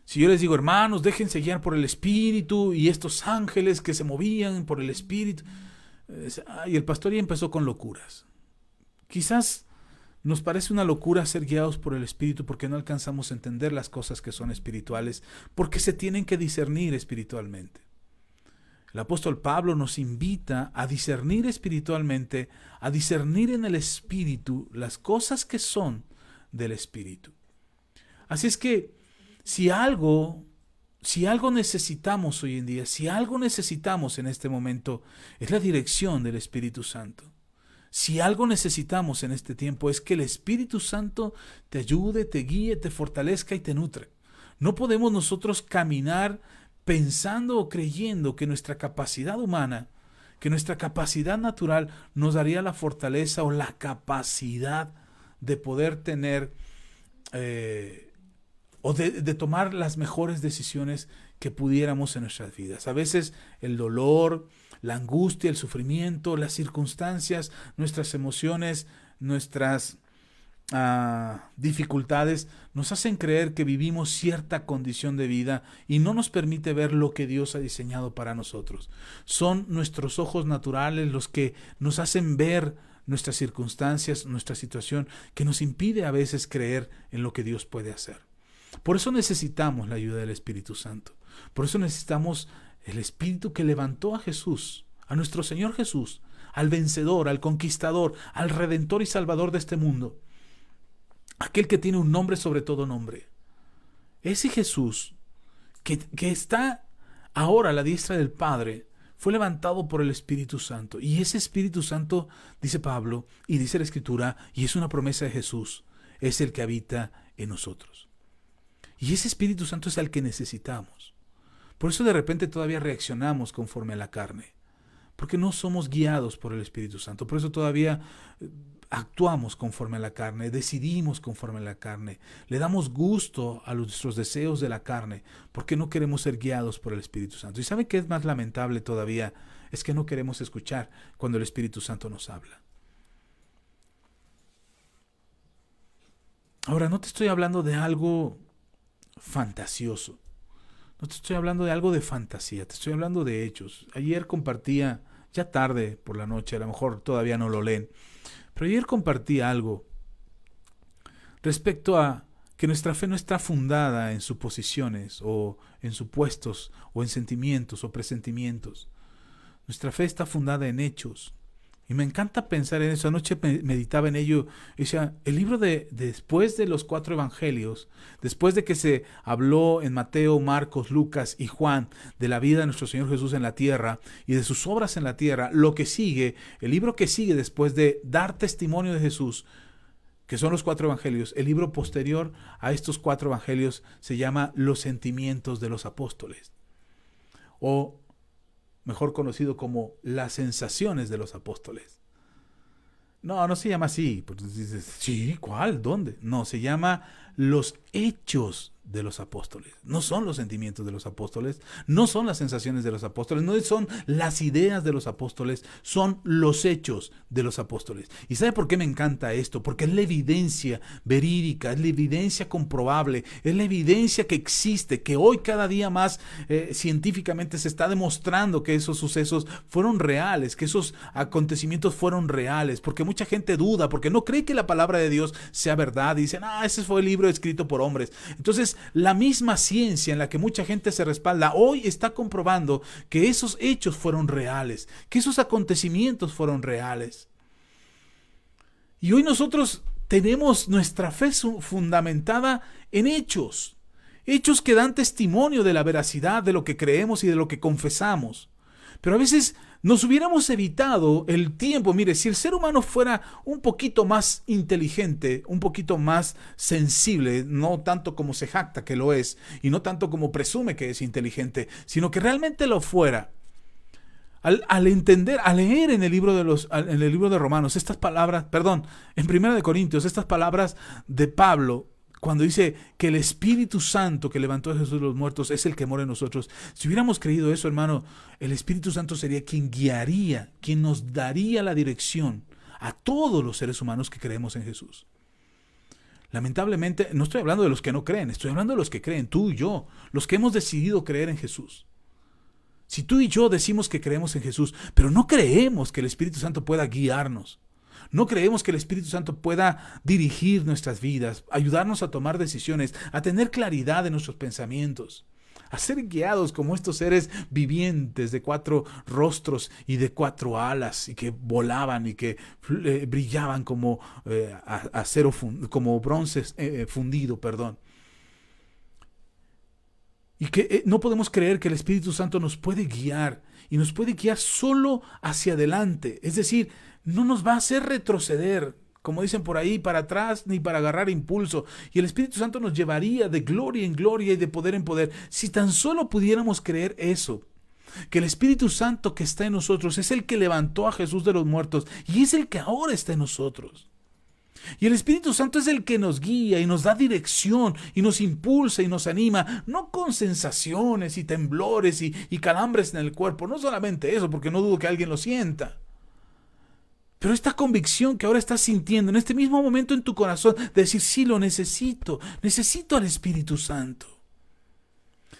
Si yo les digo, hermanos, déjense guiar por el Espíritu, y estos ángeles que se movían por el Espíritu, y el pastor ya empezó con locuras. Quizás nos parece una locura ser guiados por el Espíritu porque no alcanzamos a entender las cosas que son espirituales, porque se tienen que discernir espiritualmente. El apóstol Pablo nos invita a discernir espiritualmente, a discernir en el Espíritu las cosas que son del Espíritu. Así es que si algo necesitamos hoy en día, si algo necesitamos en este momento, es la dirección del Espíritu Santo. Si algo necesitamos en este tiempo es que el Espíritu Santo te ayude, te guíe, te fortalezca y te nutre. No podemos nosotros caminar pensando o creyendo que nuestra capacidad humana, que nuestra capacidad natural nos daría la fortaleza o la capacidad de poder tener o de tomar las mejores decisiones que pudiéramos en nuestras vidas. A veces el dolor, la angustia, el sufrimiento, las circunstancias, nuestras emociones, nuestras dificultades nos hacen creer que vivimos cierta condición de vida y no nos permite ver lo que Dios ha diseñado para nosotros. Son nuestros ojos naturales los que nos hacen ver nuestras circunstancias, nuestra situación, que nos impide a veces creer en lo que Dios puede hacer. Por eso necesitamos la ayuda del Espíritu Santo. Por eso necesitamos el Espíritu que levantó a Jesús, a nuestro Señor Jesús, al vencedor, al conquistador, al Redentor y Salvador de este mundo. Aquel que tiene un nombre sobre todo nombre. Ese Jesús que está ahora a la diestra del Padre fue levantado por el Espíritu Santo. Y ese Espíritu Santo, dice Pablo, y dice la Escritura, y es una promesa de Jesús, es el que habita en nosotros. Y ese Espíritu Santo es el que necesitamos. Por eso de repente todavía reaccionamos conforme a la carne, porque no somos guiados por el Espíritu Santo. Por eso todavía actuamos conforme a la carne, decidimos conforme a la carne, le damos gusto a nuestros deseos de la carne, porque no queremos ser guiados por el Espíritu Santo. ¿Y sabe qué es más lamentable todavía? Es que no queremos escuchar cuando el Espíritu Santo nos habla. Ahora, no te estoy hablando de algo fantasioso, no te estoy hablando de algo de fantasía, te estoy hablando de hechos. Ayer compartía, ya tarde por la noche, a lo mejor todavía no lo leen, pero ayer compartí algo respecto a que nuestra fe no está fundada en suposiciones o en supuestos o en sentimientos o presentimientos. Nuestra fe está fundada en hechos. Y me encanta pensar en eso. Anoche meditaba en ello. O sea, el libro después de los 4 evangelios, después de que se habló en Mateo, Marcos, Lucas y Juan de la vida de nuestro Señor Jesús en la tierra y de sus obras en la tierra, lo que sigue, el libro que sigue después de dar testimonio de Jesús, que son los 4 evangelios, el libro posterior a estos 4 evangelios se llama Los sentimientos de los apóstoles, o mejor conocido como Las sensaciones de los apóstoles. No se llama así. Pues dices, sí, ¿cuál? ¿Dónde? No, se llama Los hechos de los apóstoles. No son los sentimientos de los apóstoles, no son las sensaciones de los apóstoles, no son las ideas de los apóstoles, son los hechos de los apóstoles. ¿Y sabe por qué me encanta esto? Porque es la evidencia verídica, es la evidencia comprobable, es la evidencia que existe, que hoy cada día más científicamente se está demostrando que esos sucesos fueron reales, que esos acontecimientos fueron reales, porque mucha gente duda, porque no cree que la palabra de Dios sea verdad, y dicen, ese fue el libro escrito por hombres. Entonces, la misma ciencia en la que mucha gente se respalda hoy está comprobando que esos hechos fueron reales, que esos acontecimientos fueron reales. Y hoy nosotros tenemos nuestra fe fundamentada en hechos. hechos que dan testimonio de la veracidad de lo que creemos y de lo que confesamos. Pero a veces nos hubiéramos evitado el tiempo. Mire, si el ser humano fuera un poquito más inteligente, un poquito más sensible, no tanto como se jacta que lo es, y no tanto como presume que es inteligente, sino que realmente lo fuera, al entender, al leer en el libro de Romanos estas palabras, en 1 Corintios, estas palabras de Pablo, cuando dice que el Espíritu Santo que levantó a Jesús de los muertos es el que mora en nosotros. Si hubiéramos creído eso, hermano, el Espíritu Santo sería quien guiaría, quien nos daría la dirección a todos los seres humanos que creemos en Jesús. Lamentablemente, no estoy hablando de los que no creen, estoy hablando de los que creen, tú y yo, los que hemos decidido creer en Jesús. Si tú y yo decimos que creemos en Jesús, pero no creemos que el Espíritu Santo pueda guiarnos, no creemos que el Espíritu Santo pueda dirigir nuestras vidas, ayudarnos a tomar decisiones, a tener claridad en nuestros pensamientos, a ser guiados como estos seres vivientes de 4 rostros y de 4 alas, y que volaban y que brillaban como acero, como bronce fundido, Y que no podemos creer que el Espíritu Santo nos puede guiar, y nos puede guiar solo hacia adelante. Es decir, no nos va a hacer retroceder, como dicen por ahí, para atrás ni para agarrar impulso. Y el Espíritu Santo nos llevaría de gloria en gloria y de poder en poder. Si tan solo pudiéramos creer eso, que el Espíritu Santo que está en nosotros es el que levantó a Jesús de los muertos y es el que ahora está en nosotros. Y el Espíritu Santo es el que nos guía y nos da dirección y nos impulsa y nos anima, no con sensaciones y temblores y calambres en el cuerpo, no solamente eso, porque no dudo que alguien lo sienta. Pero esta convicción que ahora estás sintiendo en este mismo momento en tu corazón, de decir, sí, lo necesito al Espíritu Santo.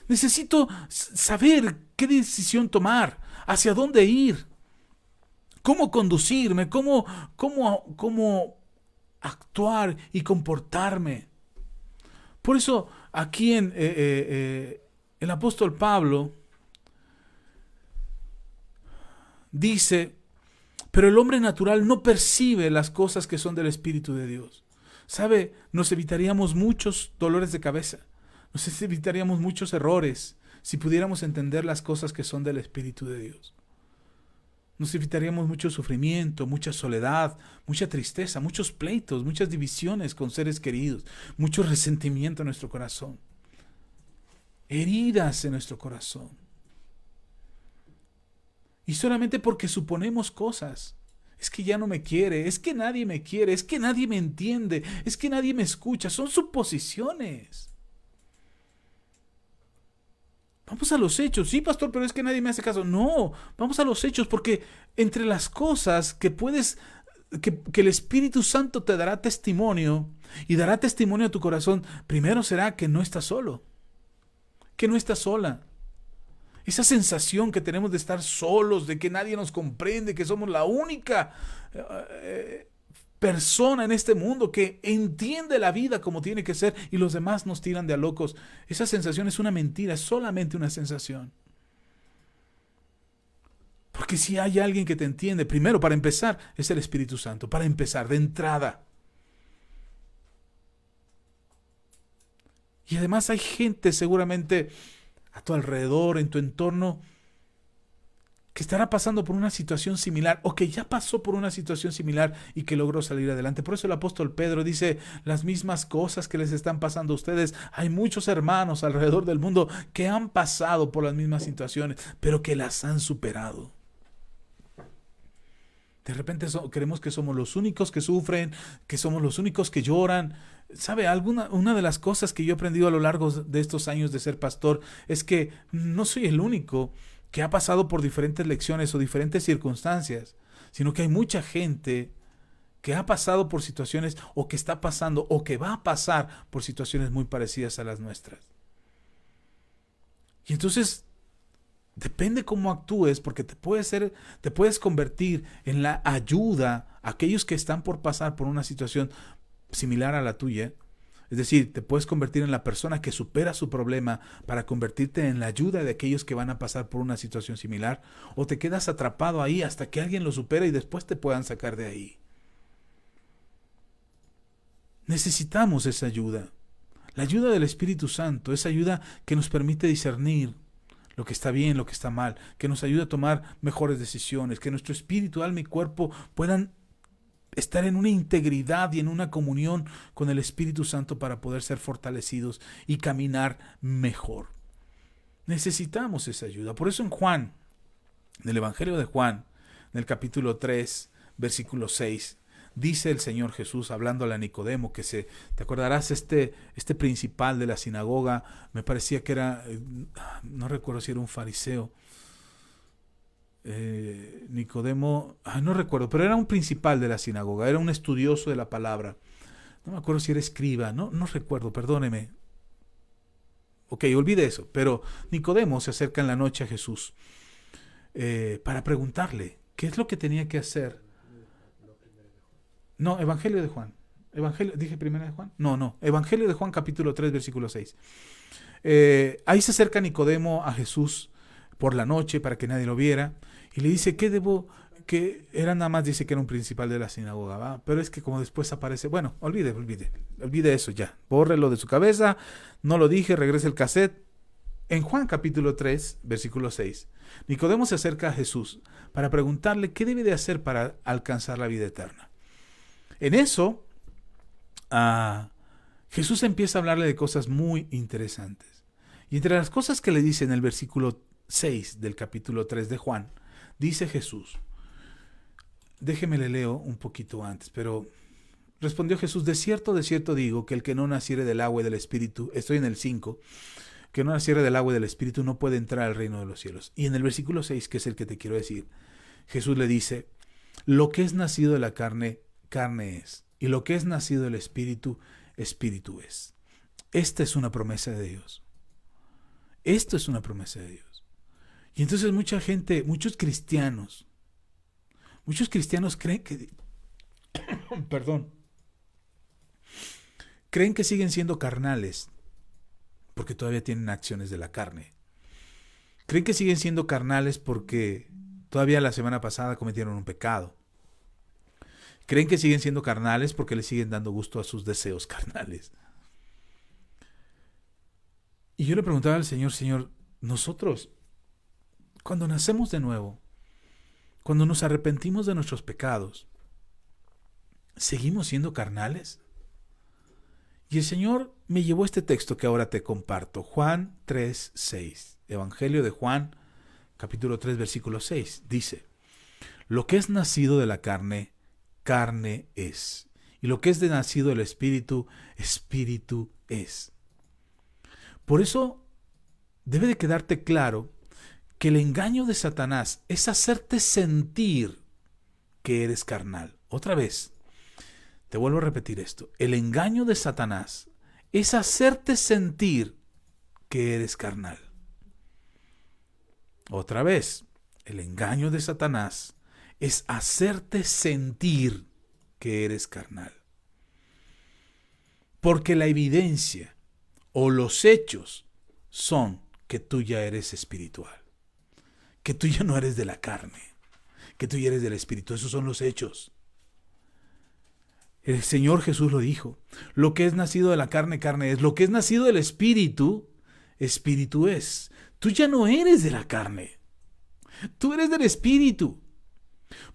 Necesito saber qué decisión tomar, hacia dónde ir, cómo conducirme, cómo actuar y comportarme. Por eso aquí el apóstol Pablo dice, pero el hombre natural no percibe las cosas que son del Espíritu de Dios. ¿Sabe? Nos evitaríamos muchos dolores de cabeza, nos evitaríamos muchos errores si pudiéramos entender las cosas que son del Espíritu de Dios. Nos evitaríamos mucho sufrimiento, mucha soledad, mucha tristeza, muchos pleitos, muchas divisiones con seres queridos, mucho resentimiento en nuestro corazón, heridas en nuestro corazón. Y solamente porque suponemos cosas. Es que ya no me quiere, es que nadie me quiere, es que nadie me entiende, es que nadie me escucha. Son suposiciones. Vamos a los hechos. Sí, pastor, pero es que nadie me hace caso. No, vamos a los hechos, porque entre las cosas que el Espíritu Santo te dará testimonio y dará testimonio a tu corazón, primero será que no estás solo, que no estás sola. Esa sensación que tenemos de estar solos, de que nadie nos comprende, que somos la única persona en este mundo que entiende la vida como tiene que ser y los demás nos tiran de a locos. Esa sensación es una mentira, es solamente una sensación. Porque si hay alguien que te entiende, primero, para empezar, es el Espíritu Santo, para empezar, de entrada. Y además hay gente seguramente a tu alrededor, en tu entorno, que estará pasando por una situación similar o que ya pasó por una situación similar y que logró salir adelante. Por eso el apóstol Pedro dice las mismas cosas que les están pasando a ustedes. Hay muchos hermanos alrededor del mundo que han pasado por las mismas situaciones, pero que las han superado. De repente creemos que somos los únicos que sufren, que somos los únicos que lloran. ¿Sabe? Una de las cosas que yo he aprendido a lo largo de estos años de ser pastor es que no soy el único que ha pasado por diferentes lecciones o diferentes circunstancias, sino que hay mucha gente que ha pasado por situaciones o que está pasando o que va a pasar por situaciones muy parecidas a las nuestras. Y entonces depende cómo actúes, porque te puedes convertir en la ayuda a aquellos que están por pasar por una situación similar a la tuya. Es decir, te puedes convertir en la persona que supera su problema para convertirte en la ayuda de aquellos que van a pasar por una situación similar, o te quedas atrapado ahí hasta que alguien lo supera y después te puedan sacar de ahí. Necesitamos esa ayuda. La ayuda del Espíritu Santo, esa ayuda que nos permite discernir lo que está bien, lo que está mal, que nos ayuda a tomar mejores decisiones, que nuestro espíritu, alma y cuerpo puedan estar en una integridad y en una comunión con el Espíritu Santo para poder ser fortalecidos y caminar mejor. Necesitamos esa ayuda. Por eso en Juan, en el Evangelio de Juan, en el capítulo 3, versículo 6, dice el Señor Jesús hablando a Nicodemo, te acordarás, este principal de la sinagoga, me parecía que era, no recuerdo si era un fariseo, Nicodemo, no recuerdo, pero era un principal de la sinagoga, era un estudioso de la palabra, no me acuerdo si era escriba, no recuerdo, perdóneme. Ok, olvide eso, pero Nicodemo se acerca en la noche a Jesús para preguntarle qué es lo que tenía que hacer. No, Evangelio de Juan. ¿Dije primera de Juan? No. Evangelio de Juan, capítulo 3, versículo 6. Ahí se acerca Nicodemo a Jesús por la noche para que nadie lo viera y le dice, que era nada más, dice que era un principal de la sinagoga, ¿va? Pero es que como después aparece, bueno, olvide eso ya, bórrelo de su cabeza, no lo dije, regrese el cassette. En Juan capítulo 3, versículo 6, Nicodemo se acerca a Jesús para preguntarle qué debe de hacer para alcanzar la vida eterna. En eso, Jesús empieza a hablarle de cosas muy interesantes. Y entre las cosas que le dice en el versículo 6 del capítulo 3 de Juan, dice Jesús, déjeme le leo un poquito antes, pero respondió Jesús, de cierto digo que el que no naciere del agua y del Espíritu, estoy en el 5, que no naciere del agua y del Espíritu no puede entrar al reino de los cielos. Y en el versículo 6, que es el que te quiero decir, Jesús le dice, lo que es nacido de la carne, carne es, y lo que es nacido del Espíritu, Espíritu es. Esta es una promesa de Dios. Esto es una promesa de Dios. Y entonces muchos cristianos creen que, creen que siguen siendo carnales porque todavía tienen acciones de la carne. Creen que siguen siendo carnales porque todavía la semana pasada cometieron un pecado. Creen que siguen siendo carnales porque le siguen dando gusto a sus deseos carnales. Y yo le preguntaba al Señor, nosotros, cuando nacemos de nuevo, cuando nos arrepentimos de nuestros pecados, ¿seguimos siendo carnales? Y el Señor me llevó este texto que ahora te comparto, Juan 3, 6, Evangelio de Juan, capítulo 3, versículo 6, dice, lo que es nacido de la carne, carne es, y lo que es de nacido del Espíritu, Espíritu es. Por eso debe de quedarte claro que el engaño de Satanás es hacerte sentir que eres carnal. Otra vez, te vuelvo a repetir esto. El engaño de Satanás es hacerte sentir que eres carnal. Otra vez, el engaño de Satanás es hacerte sentir que eres carnal. Porque la evidencia o los hechos son que tú ya eres espiritual, que tú ya no eres de la carne, que tú ya eres del Espíritu. Esos son los hechos. El Señor Jesús lo dijo, lo que es nacido de la carne, carne es, lo que es nacido del Espíritu, Espíritu es. Tú ya no eres de la carne, tú eres del Espíritu.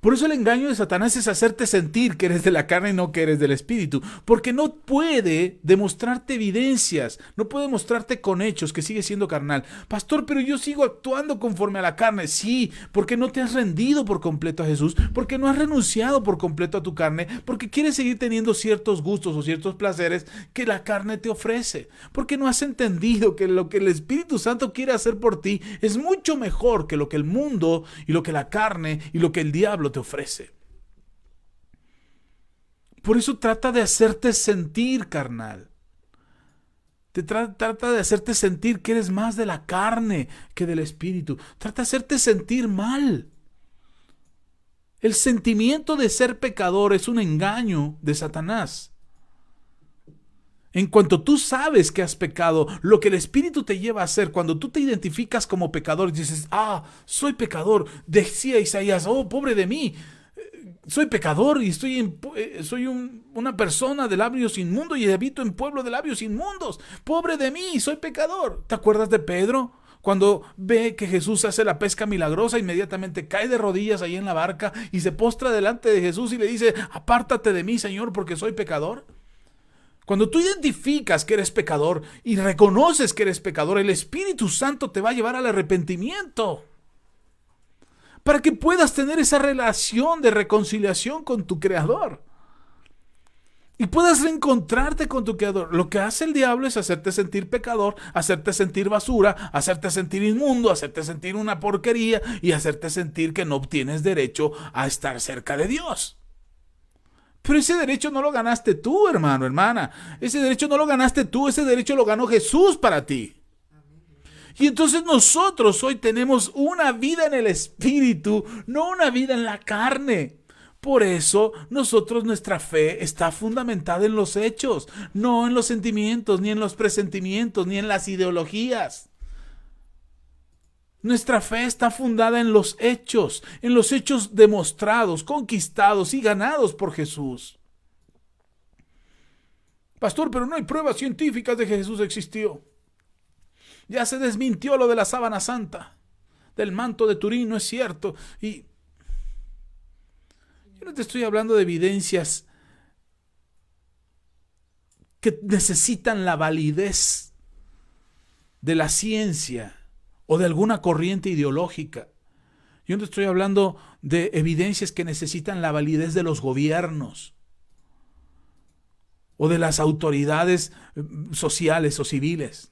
Por eso el engaño de Satanás es hacerte sentir que eres de la carne y no que eres del Espíritu, porque no puede demostrarte evidencias, no puede mostrarte con hechos que sigue siendo carnal. Pastor, pero yo sigo actuando conforme a la carne. Sí, porque no te has rendido por completo a Jesús, porque no has renunciado por completo a tu carne, porque quieres seguir teniendo ciertos gustos o ciertos placeres que la carne te ofrece, porque no has entendido que lo que el Espíritu Santo quiere hacer por ti es mucho mejor que lo que el mundo y lo que la carne y lo que el diablo te ofrece. Por eso trata de hacerte sentir carnal. Trata de hacerte sentir que eres más de la carne que del Espíritu. Trata de hacerte sentir mal. El sentimiento de ser pecador es un engaño de Satanás. En cuanto tú sabes que has pecado, lo que el Espíritu te lleva a hacer, cuando tú te identificas como pecador, dices, soy pecador, decía Isaías, pobre de mí, soy pecador y soy una persona de labios inmundos y habito en pueblo de labios inmundos. Pobre de mí, soy pecador. ¿Te acuerdas de Pedro? Cuando ve que Jesús hace la pesca milagrosa, inmediatamente cae de rodillas ahí en la barca y se postra delante de Jesús y le dice: apártate de mí, Señor, porque soy pecador. Cuando tú identificas que eres pecador y reconoces que eres pecador, el Espíritu Santo te va a llevar al arrepentimiento, para que puedas tener esa relación de reconciliación con tu Creador y puedas reencontrarte con tu Creador. Lo que hace el diablo es hacerte sentir pecador, hacerte sentir basura, hacerte sentir inmundo, hacerte sentir una porquería y hacerte sentir que no obtienes derecho a estar cerca de Dios. Pero ese derecho no lo ganaste tú, hermano, hermana. Ese derecho no lo ganaste tú, ese derecho lo ganó Jesús para ti. Y entonces nosotros hoy tenemos una vida en el Espíritu, no una vida en la carne. Por eso nuestra fe está fundamentada en los hechos, no en los sentimientos, ni en los presentimientos, ni en las ideologías. Nuestra fe está fundada en los hechos demostrados, conquistados y ganados por Jesús. Pastor, pero no hay pruebas científicas de que Jesús existió. Ya se desmintió lo de la sábana santa, del manto de Turín, no es cierto. Y yo no te estoy hablando de evidencias que necesitan la validez de la ciencia o de alguna corriente ideológica. Yo no te estoy hablando de evidencias que necesitan la validez de los gobiernos o de las autoridades sociales o civiles.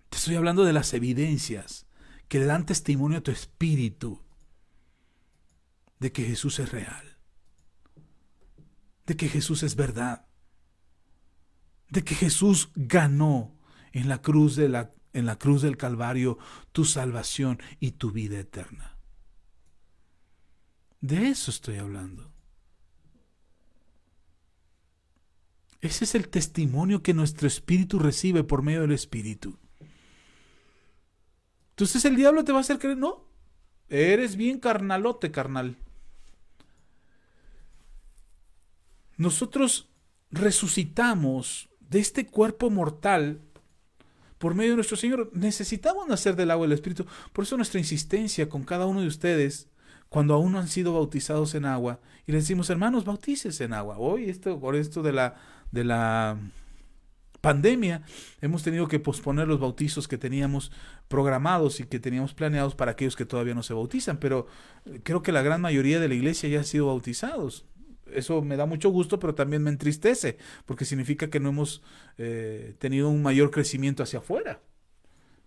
Te estoy hablando de las evidencias que le dan testimonio a tu espíritu de que Jesús es real, de que Jesús es verdad, de que Jesús ganó en la cruz del Calvario tu salvación y tu vida eterna. De eso estoy hablando. Ese es el testimonio que nuestro espíritu recibe por medio del Espíritu. Entonces el diablo te va a hacer creer: no, eres bien carnalote, carnal. Nosotros resucitamos de este cuerpo mortal por medio de nuestro Señor. Necesitamos nacer del agua y del Espíritu. Por eso nuestra insistencia con cada uno de ustedes, cuando aún no han sido bautizados en agua, y les decimos: hermanos, bautícense en agua. Hoy, por esto de la pandemia, hemos tenido que posponer los bautizos que teníamos programados y que teníamos planeados para aquellos que todavía no se bautizan, pero creo que la gran mayoría de la iglesia ya ha sido bautizados. Eso me da mucho gusto, pero también me entristece, porque significa que no hemos tenido un mayor crecimiento hacia afuera,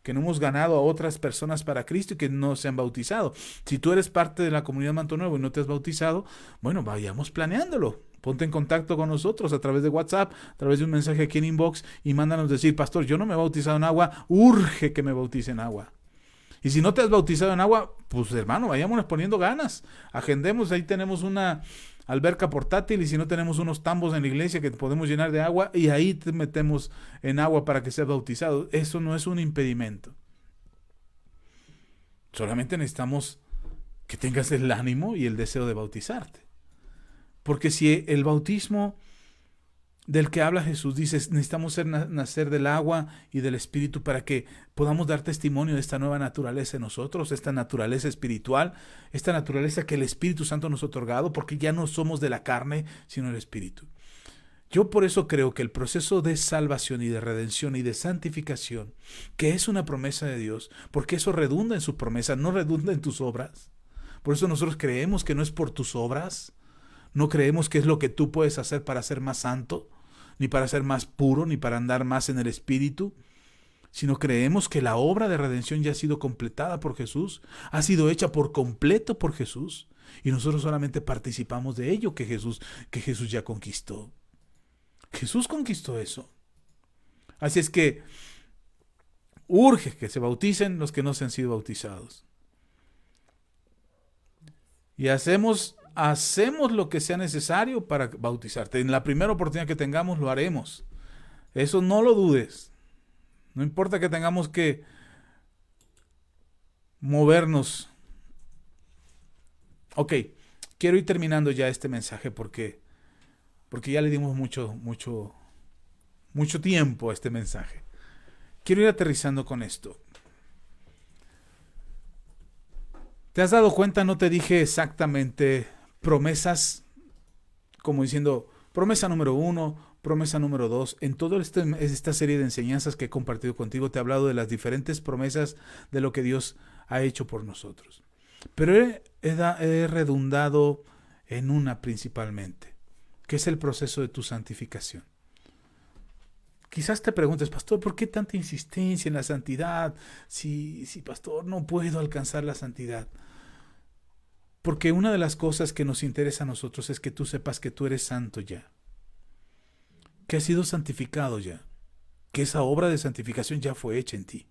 que no hemos ganado a otras personas para Cristo y que no se han bautizado. Si tú eres parte de la comunidad Manto Nuevo y no te has bautizado, bueno, vayamos planeándolo. Ponte en contacto con nosotros a través de WhatsApp, a través de un mensaje aquí en inbox, y mándanos decir: pastor, yo no me he bautizado en agua, urge que me bautice en agua. Y si no te has bautizado en agua, pues hermano, vayámonos poniendo ganas. Agendemos, ahí tenemos una alberca portátil, y si no, tenemos unos tambos en la iglesia que podemos llenar de agua, y ahí te metemos en agua para que seas bautizado. Eso no es un impedimento. Solamente necesitamos que tengas el ánimo y el deseo de bautizarte. Porque si el bautismo del que habla Jesús dice: necesitamos nacer del agua y del Espíritu para que podamos dar testimonio de esta nueva naturaleza en nosotros, esta naturaleza espiritual, esta naturaleza que el Espíritu Santo nos ha otorgado, porque ya no somos de la carne, sino del Espíritu. Yo por eso creo que el proceso de salvación y de redención y de santificación, que es una promesa de Dios, porque eso redunda en su promesa, no redunda en tus obras. Por eso nosotros creemos que no es por tus obras. No creemos que es lo que tú puedes hacer para ser más santo, ni para ser más puro, ni para andar más en el Espíritu, sino creemos que la obra de redención ya ha sido completada por Jesús, ha sido hecha por completo por Jesús, y nosotros solamente participamos de ello que Jesús ya conquistó. Jesús conquistó eso. Así es que urge que se bauticen los que no se han sido bautizados. Y hacemos lo que sea necesario para bautizarte. En la primera oportunidad que tengamos lo haremos. Eso no lo dudes. No importa que tengamos que movernos. Ok, quiero ir terminando ya este mensaje porque ya le dimos mucho tiempo a este mensaje. Quiero ir aterrizando con esto. ¿Te has dado cuenta? No te dije exactamente promesas, como diciendo promesa número 1, promesa número 2. En toda esta serie de enseñanzas que he compartido contigo, te he hablado de las diferentes promesas de lo que Dios ha hecho por nosotros. Pero he redundado en una principalmente, que es el proceso de tu santificación. Quizás te preguntes, pastor, ¿por qué tanta insistencia en la santidad? Si pastor, no puedo alcanzar la santidad. Porque una de las cosas que nos interesa a nosotros es que tú sepas que tú eres santo ya, que has sido santificado ya, que esa obra de santificación ya fue hecha en ti.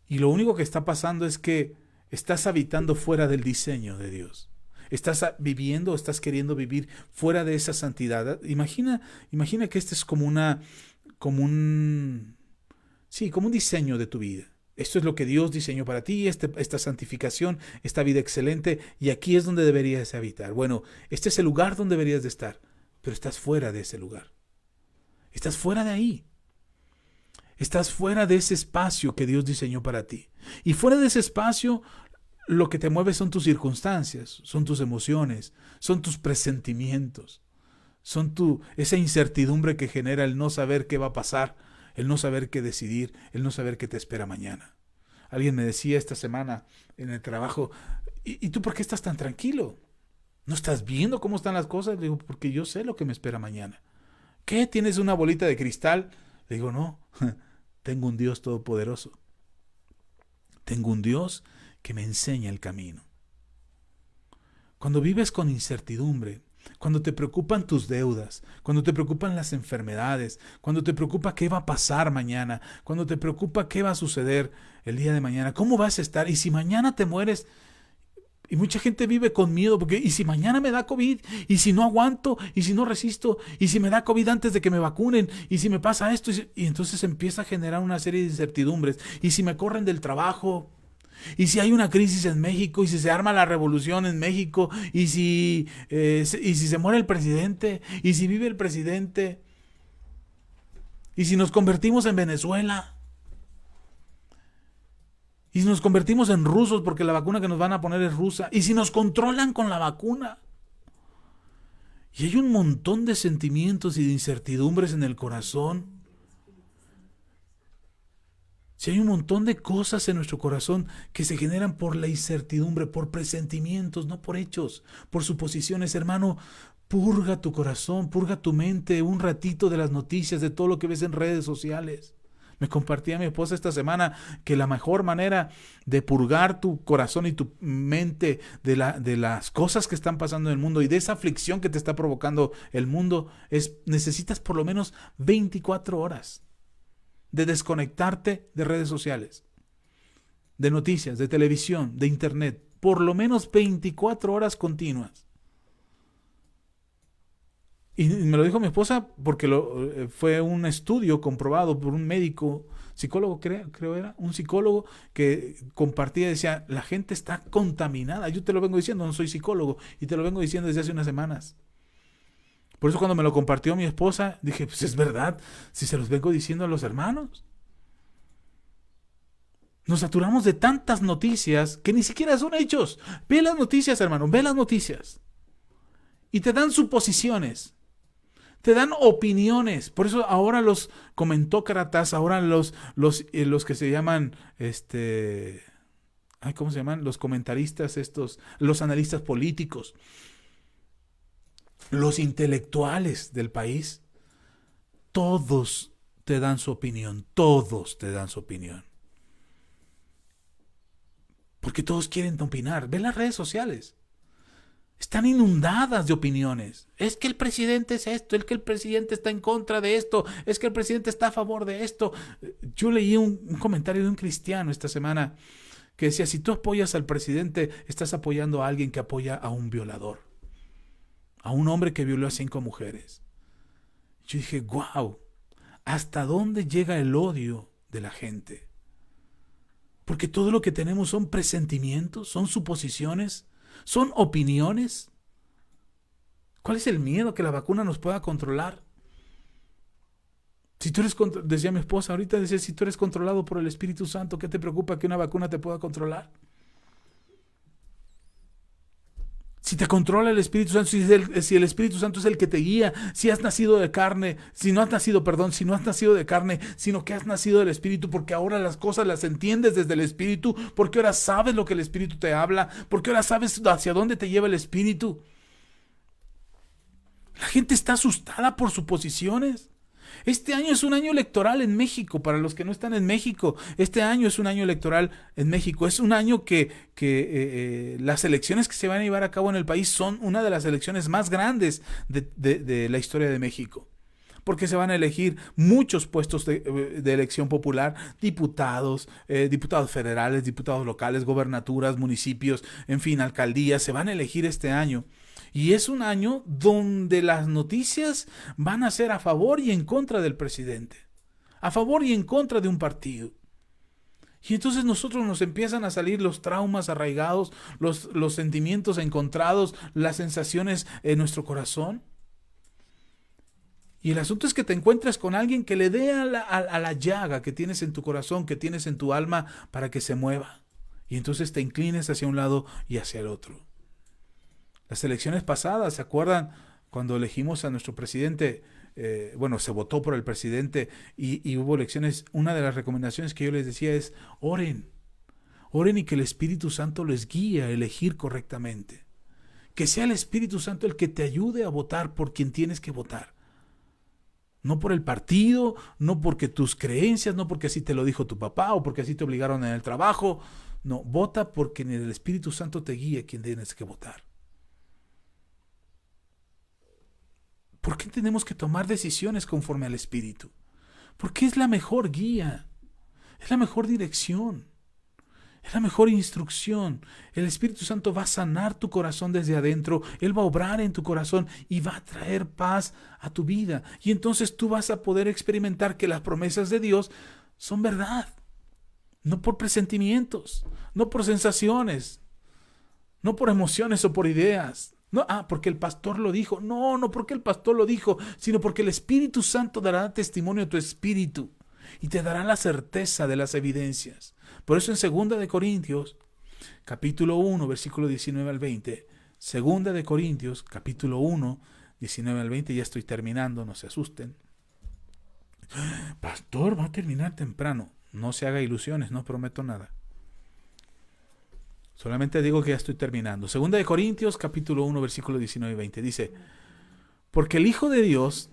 Y lo único que está pasando es que estás habitando fuera del diseño de Dios. Estás viviendo, estás queriendo vivir fuera de esa santidad. Imagina que este es como un diseño de tu vida. Esto es lo que Dios diseñó para ti, esta santificación, esta vida excelente, y aquí es donde deberías habitar. Bueno, este es el lugar donde deberías de estar, pero estás fuera de ese lugar. Estás fuera de ahí. Estás fuera de ese espacio que Dios diseñó para ti. Y fuera de ese espacio, lo que te mueve son tus circunstancias, son tus emociones, son tus presentimientos, son esa incertidumbre que genera el no saber qué va a pasar, el no saber qué decidir, el no saber qué te espera mañana. Alguien me decía esta semana en el trabajo, ¿y tú por qué estás tan tranquilo? ¿No estás viendo cómo están las cosas? Le digo, porque yo sé lo que me espera mañana. ¿Qué? ¿Tienes una bolita de cristal? Le digo, no, tengo un Dios todopoderoso. Tengo un Dios que me enseña el camino. Cuando vives con incertidumbre, cuando te preocupan tus deudas, cuando te preocupan las enfermedades, cuando te preocupa qué va a pasar mañana, cuando te preocupa qué va a suceder el día de mañana, cómo vas a estar, y si mañana te mueres, y mucha gente vive con miedo, porque y si mañana me da COVID, y si no aguanto, y si no resisto, y si me da COVID antes de que me vacunen, y si me pasa esto, y entonces empieza a generar una serie de incertidumbres, y si me corren del trabajo, y si hay una crisis en México, y si se arma la revolución en México, y si se muere el presidente, y si vive el presidente, y si nos convertimos en Venezuela, y si nos convertimos en rusos porque la vacuna que nos van a poner es rusa, y si nos controlan con la vacuna. Y hay un montón de sentimientos y de incertidumbres en el corazón. Si hay un montón de cosas en nuestro corazón que se generan por la incertidumbre, por presentimientos, no por hechos, por suposiciones, hermano, purga tu corazón, purga tu mente un ratito de las noticias, de todo lo que ves en redes sociales. Me compartía mi esposa esta semana que la mejor manera de purgar tu corazón y tu mente de las cosas que están pasando en el mundo y de esa aflicción que te está provocando el mundo necesitas por lo menos 24 horas. De desconectarte de redes sociales, de noticias, de televisión, de internet, por lo menos 24 horas continuas. Y me lo dijo mi esposa porque fue un estudio comprobado por un médico, psicólogo creo era, un psicólogo que compartía y decía, la gente está contaminada. Yo te lo vengo diciendo, no soy psicólogo, y te lo vengo diciendo desde hace unas semanas. Por eso cuando me lo compartió mi esposa, dije, pues es verdad, si se los vengo diciendo a los hermanos. Nos saturamos de tantas noticias que ni siquiera son hechos. Ve las noticias, hermano, ve las noticias. Y te dan suposiciones, te dan opiniones. Por eso ahora los comentócratas, ahora los que se llaman, ¿cómo se llaman? Los comentaristas los analistas políticos, los intelectuales del país, todos te dan su opinión, Porque todos quieren opinar. Ve las redes sociales. Están inundadas de opiniones. Es que el presidente es esto, es que el presidente está en contra de esto, es que el presidente está a favor de esto. Yo leí un comentario de un cristiano esta semana que decía, si tú apoyas al presidente, estás apoyando a alguien que apoya a un violador. A un hombre que violó a 5 mujeres. Yo dije, wow, ¿hasta dónde llega el odio de la gente? Porque todo lo que tenemos son presentimientos, son suposiciones, ¿Son opiniones? ¿Cuál es el miedo que la vacuna nos pueda controlar? Si tú eres, decía mi esposa ahorita, decía, si tú eres controlado por el Espíritu Santo, ¿qué te preocupa que una vacuna te pueda controlar? Si te controla el Espíritu Santo, si el Espíritu Santo es el que te guía, si has nacido de carne, si no has nacido de carne, sino que has nacido del Espíritu, porque ahora las cosas las entiendes desde el Espíritu, porque ahora sabes lo que el Espíritu te habla, porque ahora sabes hacia dónde te lleva el Espíritu. La gente está asustada por suposiciones. Este año es un año electoral en México. Para los que no están en México, este año es un año electoral en México. Es un año que las elecciones que se van a llevar a cabo en el país son una de las elecciones más grandes de la historia de México. Porque se van a elegir muchos puestos de elección popular, diputados federales, diputados locales, gobernaturas, municipios, en fin, alcaldías, se van a elegir este año. Y es un año donde las noticias van a ser a favor y en contra del presidente, a favor y en contra de un partido. Y entonces nosotros nos empiezan a salir los traumas arraigados, los sentimientos encontrados, las sensaciones en nuestro corazón. Y el asunto es que te encuentres con alguien que le dé a la llaga que tienes en tu corazón, que tienes en tu alma, para que se mueva. Y entonces te inclines hacia un lado y hacia el otro. Las elecciones pasadas, ¿se acuerdan? Cuando elegimos a nuestro presidente, se votó por el presidente y hubo elecciones. Una de las recomendaciones que yo les decía es, oren y que el Espíritu Santo les guíe a elegir correctamente. Que sea el Espíritu Santo el que te ayude a votar por quien tienes que votar. No por el partido, no porque tus creencias, no porque así te lo dijo tu papá o porque así te obligaron en el trabajo. No, vota porque en el Espíritu Santo te guíe a quien tienes que votar. ¿Por qué tenemos que tomar decisiones conforme al Espíritu? Porque es la mejor guía, es la mejor dirección, es la mejor instrucción. El Espíritu Santo va a sanar tu corazón desde adentro, Él va a obrar en tu corazón y va a traer paz a tu vida. Y entonces tú vas a poder experimentar que las promesas de Dios son verdad, no por presentimientos, no por sensaciones, no por emociones o por ideas. No, porque el pastor lo dijo. No porque el pastor lo dijo, sino porque el Espíritu Santo dará testimonio a tu espíritu y te dará la certeza de las evidencias. Por eso en 2 de Corintios, capítulo 1, versículo 19 al 20, 2 de Corintios, capítulo 1, 19 al 20, ya estoy terminando, no se asusten. Pastor, va a terminar temprano. No se haga ilusiones, no prometo nada. Solamente digo que ya estoy terminando. 2 de Corintios, capítulo 1, versículo 19 y 20. Dice, porque el Hijo de Dios,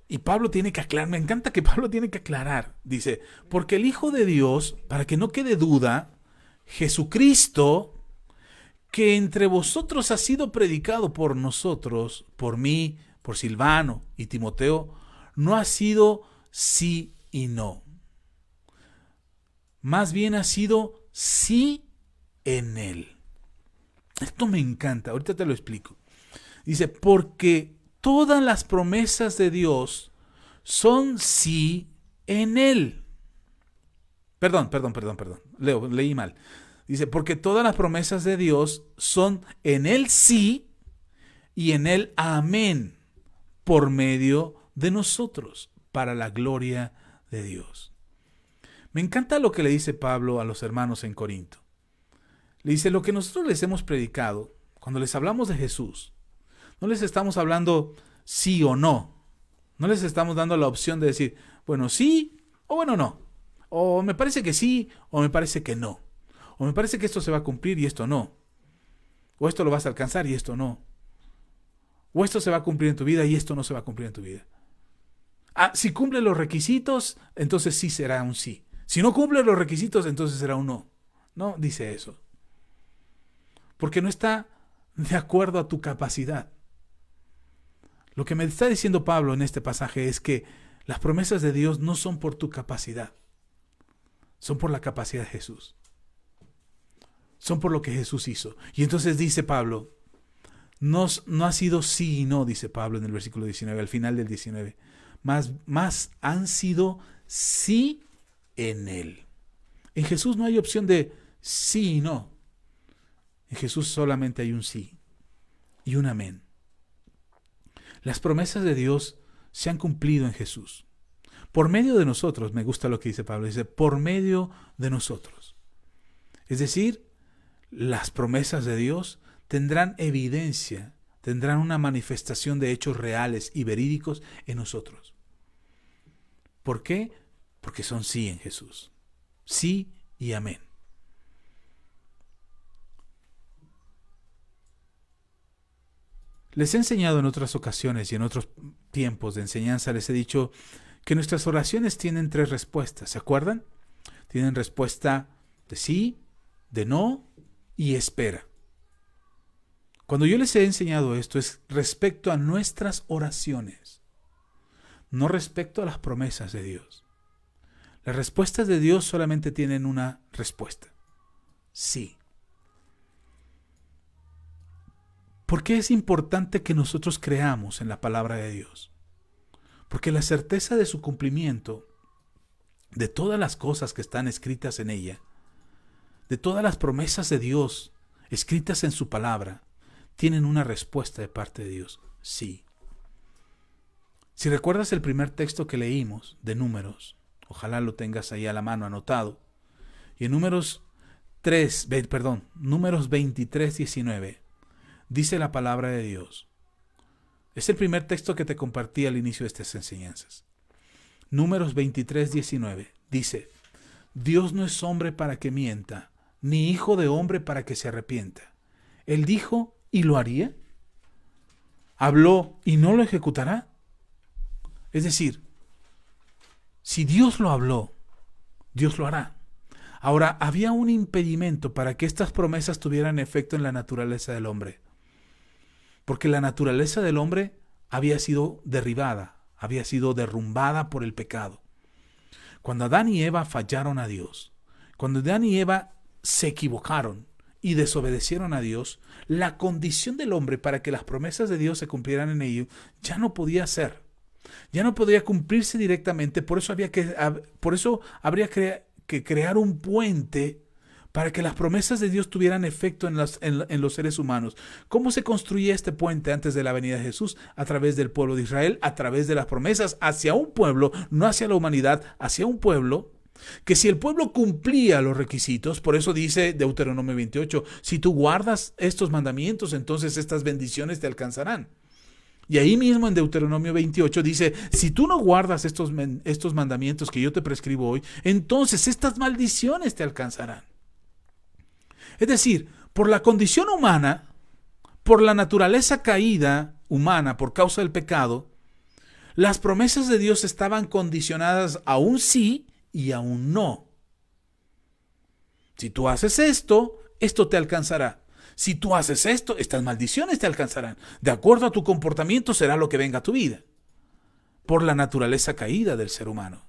y Pablo tiene que aclarar, me encanta que Pablo tiene que aclarar. Dice, porque el Hijo de Dios, para que no quede duda, Jesucristo, que entre vosotros ha sido predicado por nosotros, por mí, por Silvano y Timoteo, no ha sido sí y no. Más bien ha sido sí en Él. Esto me encanta, ahorita te lo explico. Dice, porque todas las promesas de Dios son sí en Él. Perdón. Leí mal. Dice, porque todas las promesas de Dios son en Él sí y en Él amén, por medio de nosotros, para la gloria de Dios. Me encanta lo que le dice Pablo a los hermanos en Corinto. Le dice, lo que nosotros les hemos predicado, cuando les hablamos de Jesús, no les estamos hablando sí o no. No les estamos dando la opción de decir, bueno, sí o bueno, no. O me parece que sí o me parece que no. O me parece que esto se va a cumplir y esto no. O esto lo vas a alcanzar y esto no. O esto se va a cumplir en tu vida y esto no se va a cumplir en tu vida. Si cumple los requisitos, entonces sí será un sí. Si no cumple los requisitos, entonces será un no. No dice eso. Porque no está de acuerdo a tu capacidad. Lo que me está diciendo Pablo en este pasaje es que las promesas de Dios no son por tu capacidad, son por la capacidad de Jesús. Son por lo que Jesús hizo. Y entonces dice Pablo, no ha sido sí y no, dice Pablo en el versículo 19, al final del 19. Más han sido sí en Él. En Jesús no hay opción de sí y no. En Jesús solamente hay un sí y un amén. Las promesas de Dios se han cumplido en Jesús. Por medio de nosotros, me gusta lo que dice Pablo, dice, por medio de nosotros. Es decir, las promesas de Dios tendrán evidencia, tendrán una manifestación de hechos reales y verídicos en nosotros. ¿Por qué? Porque son sí en Jesús. Sí y amén. Les he enseñado en otras ocasiones y en otros tiempos de enseñanza, les he dicho que nuestras oraciones tienen 3 respuestas, ¿se acuerdan? Tienen respuesta de sí, de no y espera. Cuando yo les he enseñado esto es respecto a nuestras oraciones, no respecto a las promesas de Dios. Las respuestas de Dios solamente tienen una respuesta: sí. ¿Por qué es importante que nosotros creamos en la palabra de Dios? Porque la certeza de su cumplimiento, de todas las cosas que están escritas en ella, de todas las promesas de Dios escritas en su palabra, tienen una respuesta de parte de Dios: sí. Si recuerdas el primer texto que leímos de Números, ojalá lo tengas ahí a la mano anotado, y en Números 23, 19, dice la palabra de Dios. Es el primer texto que te compartí al inicio de estas enseñanzas. Números 23, 19, dice: Dios no es hombre para que mienta, ni hijo de hombre para que se arrepienta. Él dijo y lo haría. Habló y no lo ejecutará. Es decir, si Dios lo habló, Dios lo hará. Ahora, había un impedimento para que estas promesas tuvieran efecto en la naturaleza del hombre. Porque la naturaleza del hombre había sido derribada, había sido derrumbada por el pecado. Cuando Adán y Eva fallaron a Dios, cuando Adán y Eva se equivocaron y desobedecieron a Dios, la condición del hombre para que las promesas de Dios se cumplieran en ello ya no podía ser. Ya no podía cumplirse directamente, por eso habría que crear un puente para que las promesas de Dios tuvieran efecto en los seres humanos. ¿Cómo se construía este puente antes de la venida de Jesús? A través del pueblo de Israel, a través de las promesas hacia un pueblo, no hacia la humanidad, hacia un pueblo, que si el pueblo cumplía los requisitos, por eso dice Deuteronomio 28, si tú guardas estos mandamientos, entonces estas bendiciones te alcanzarán. Y ahí mismo en Deuteronomio 28 dice, si tú no guardas estos mandamientos que yo te prescribo hoy, entonces estas maldiciones te alcanzarán. Es decir, por la condición humana, por la naturaleza caída humana, por causa del pecado, las promesas de Dios estaban condicionadas a un sí y a un no. Si tú haces esto, esto te alcanzará. Si tú haces esto, estas maldiciones te alcanzarán. De acuerdo a tu comportamiento será lo que venga a tu vida. Por la naturaleza caída del ser humano.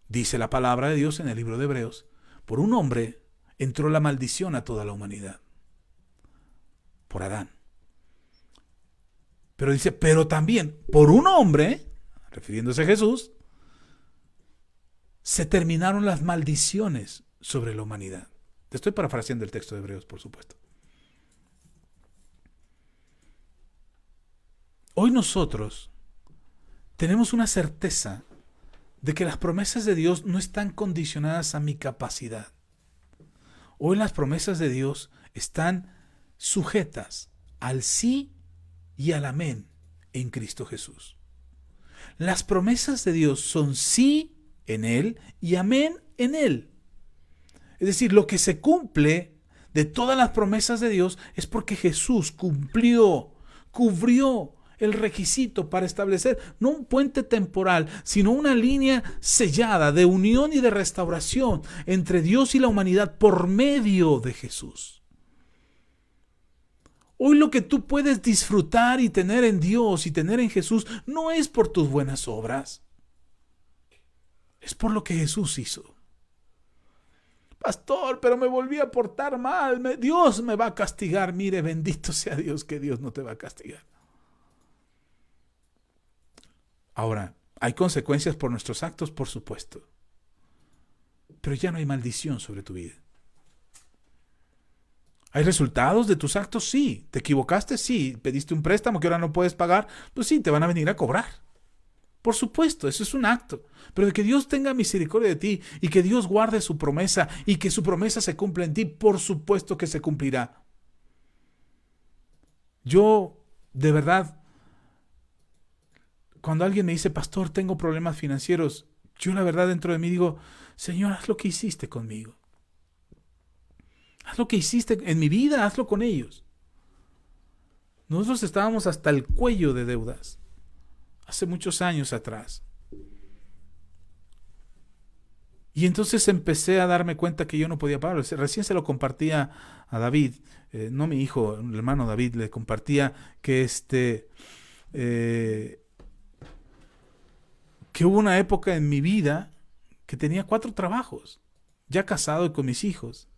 Dice la palabra de Dios en el libro de Hebreos, por un hombre entró la maldición a toda la humanidad. Por Adán. Pero dice, pero también por un hombre, refiriéndose a Jesús, se terminaron las maldiciones sobre la humanidad. Te estoy parafraseando el texto de Hebreos, por supuesto. Hoy nosotros tenemos una certeza de que las promesas de Dios no están condicionadas a mi capacidad. Hoy las promesas de Dios están sujetas al sí y al amén en Cristo Jesús. Las promesas de Dios son sí en Él y amén en Él. Es decir, lo que se cumple de todas las promesas de Dios es porque Jesús cubrió el requisito para establecer no un puente temporal, sino una línea sellada de unión y de restauración entre Dios y la humanidad por medio de Jesús. Hoy lo que tú puedes disfrutar y tener en Dios y tener en Jesús no es por tus buenas obras, es por lo que Jesús hizo. Pastor, pero me volví a portar mal, Dios me va a castigar. Mire, bendito sea Dios que Dios no te va a castigar. Ahora, ¿hay consecuencias por nuestros actos? Por supuesto. Pero ya no hay maldición sobre tu vida. ¿Hay resultados de tus actos? Sí. ¿Te equivocaste? Sí. ¿Pediste un préstamo que ahora no puedes pagar? Pues sí, te van a venir a cobrar. Por supuesto, eso es un acto. Pero de que Dios tenga misericordia de ti y que Dios guarde su promesa y que su promesa se cumpla en ti, por supuesto que se cumplirá. Yo, de verdad, cuando alguien me dice, pastor, tengo problemas financieros, yo la verdad dentro de mí digo, Señor, haz lo que hiciste conmigo. Haz lo que hiciste en mi vida, hazlo con ellos. Nosotros estábamos hasta el cuello de deudas hace muchos años atrás. Y entonces empecé a darme cuenta que yo no podía pagar. Recién se lo compartía a David, no mi hijo, el hermano David, le compartía que que hubo una época en mi vida que tenía 4 trabajos, ya casado y con mis hijos.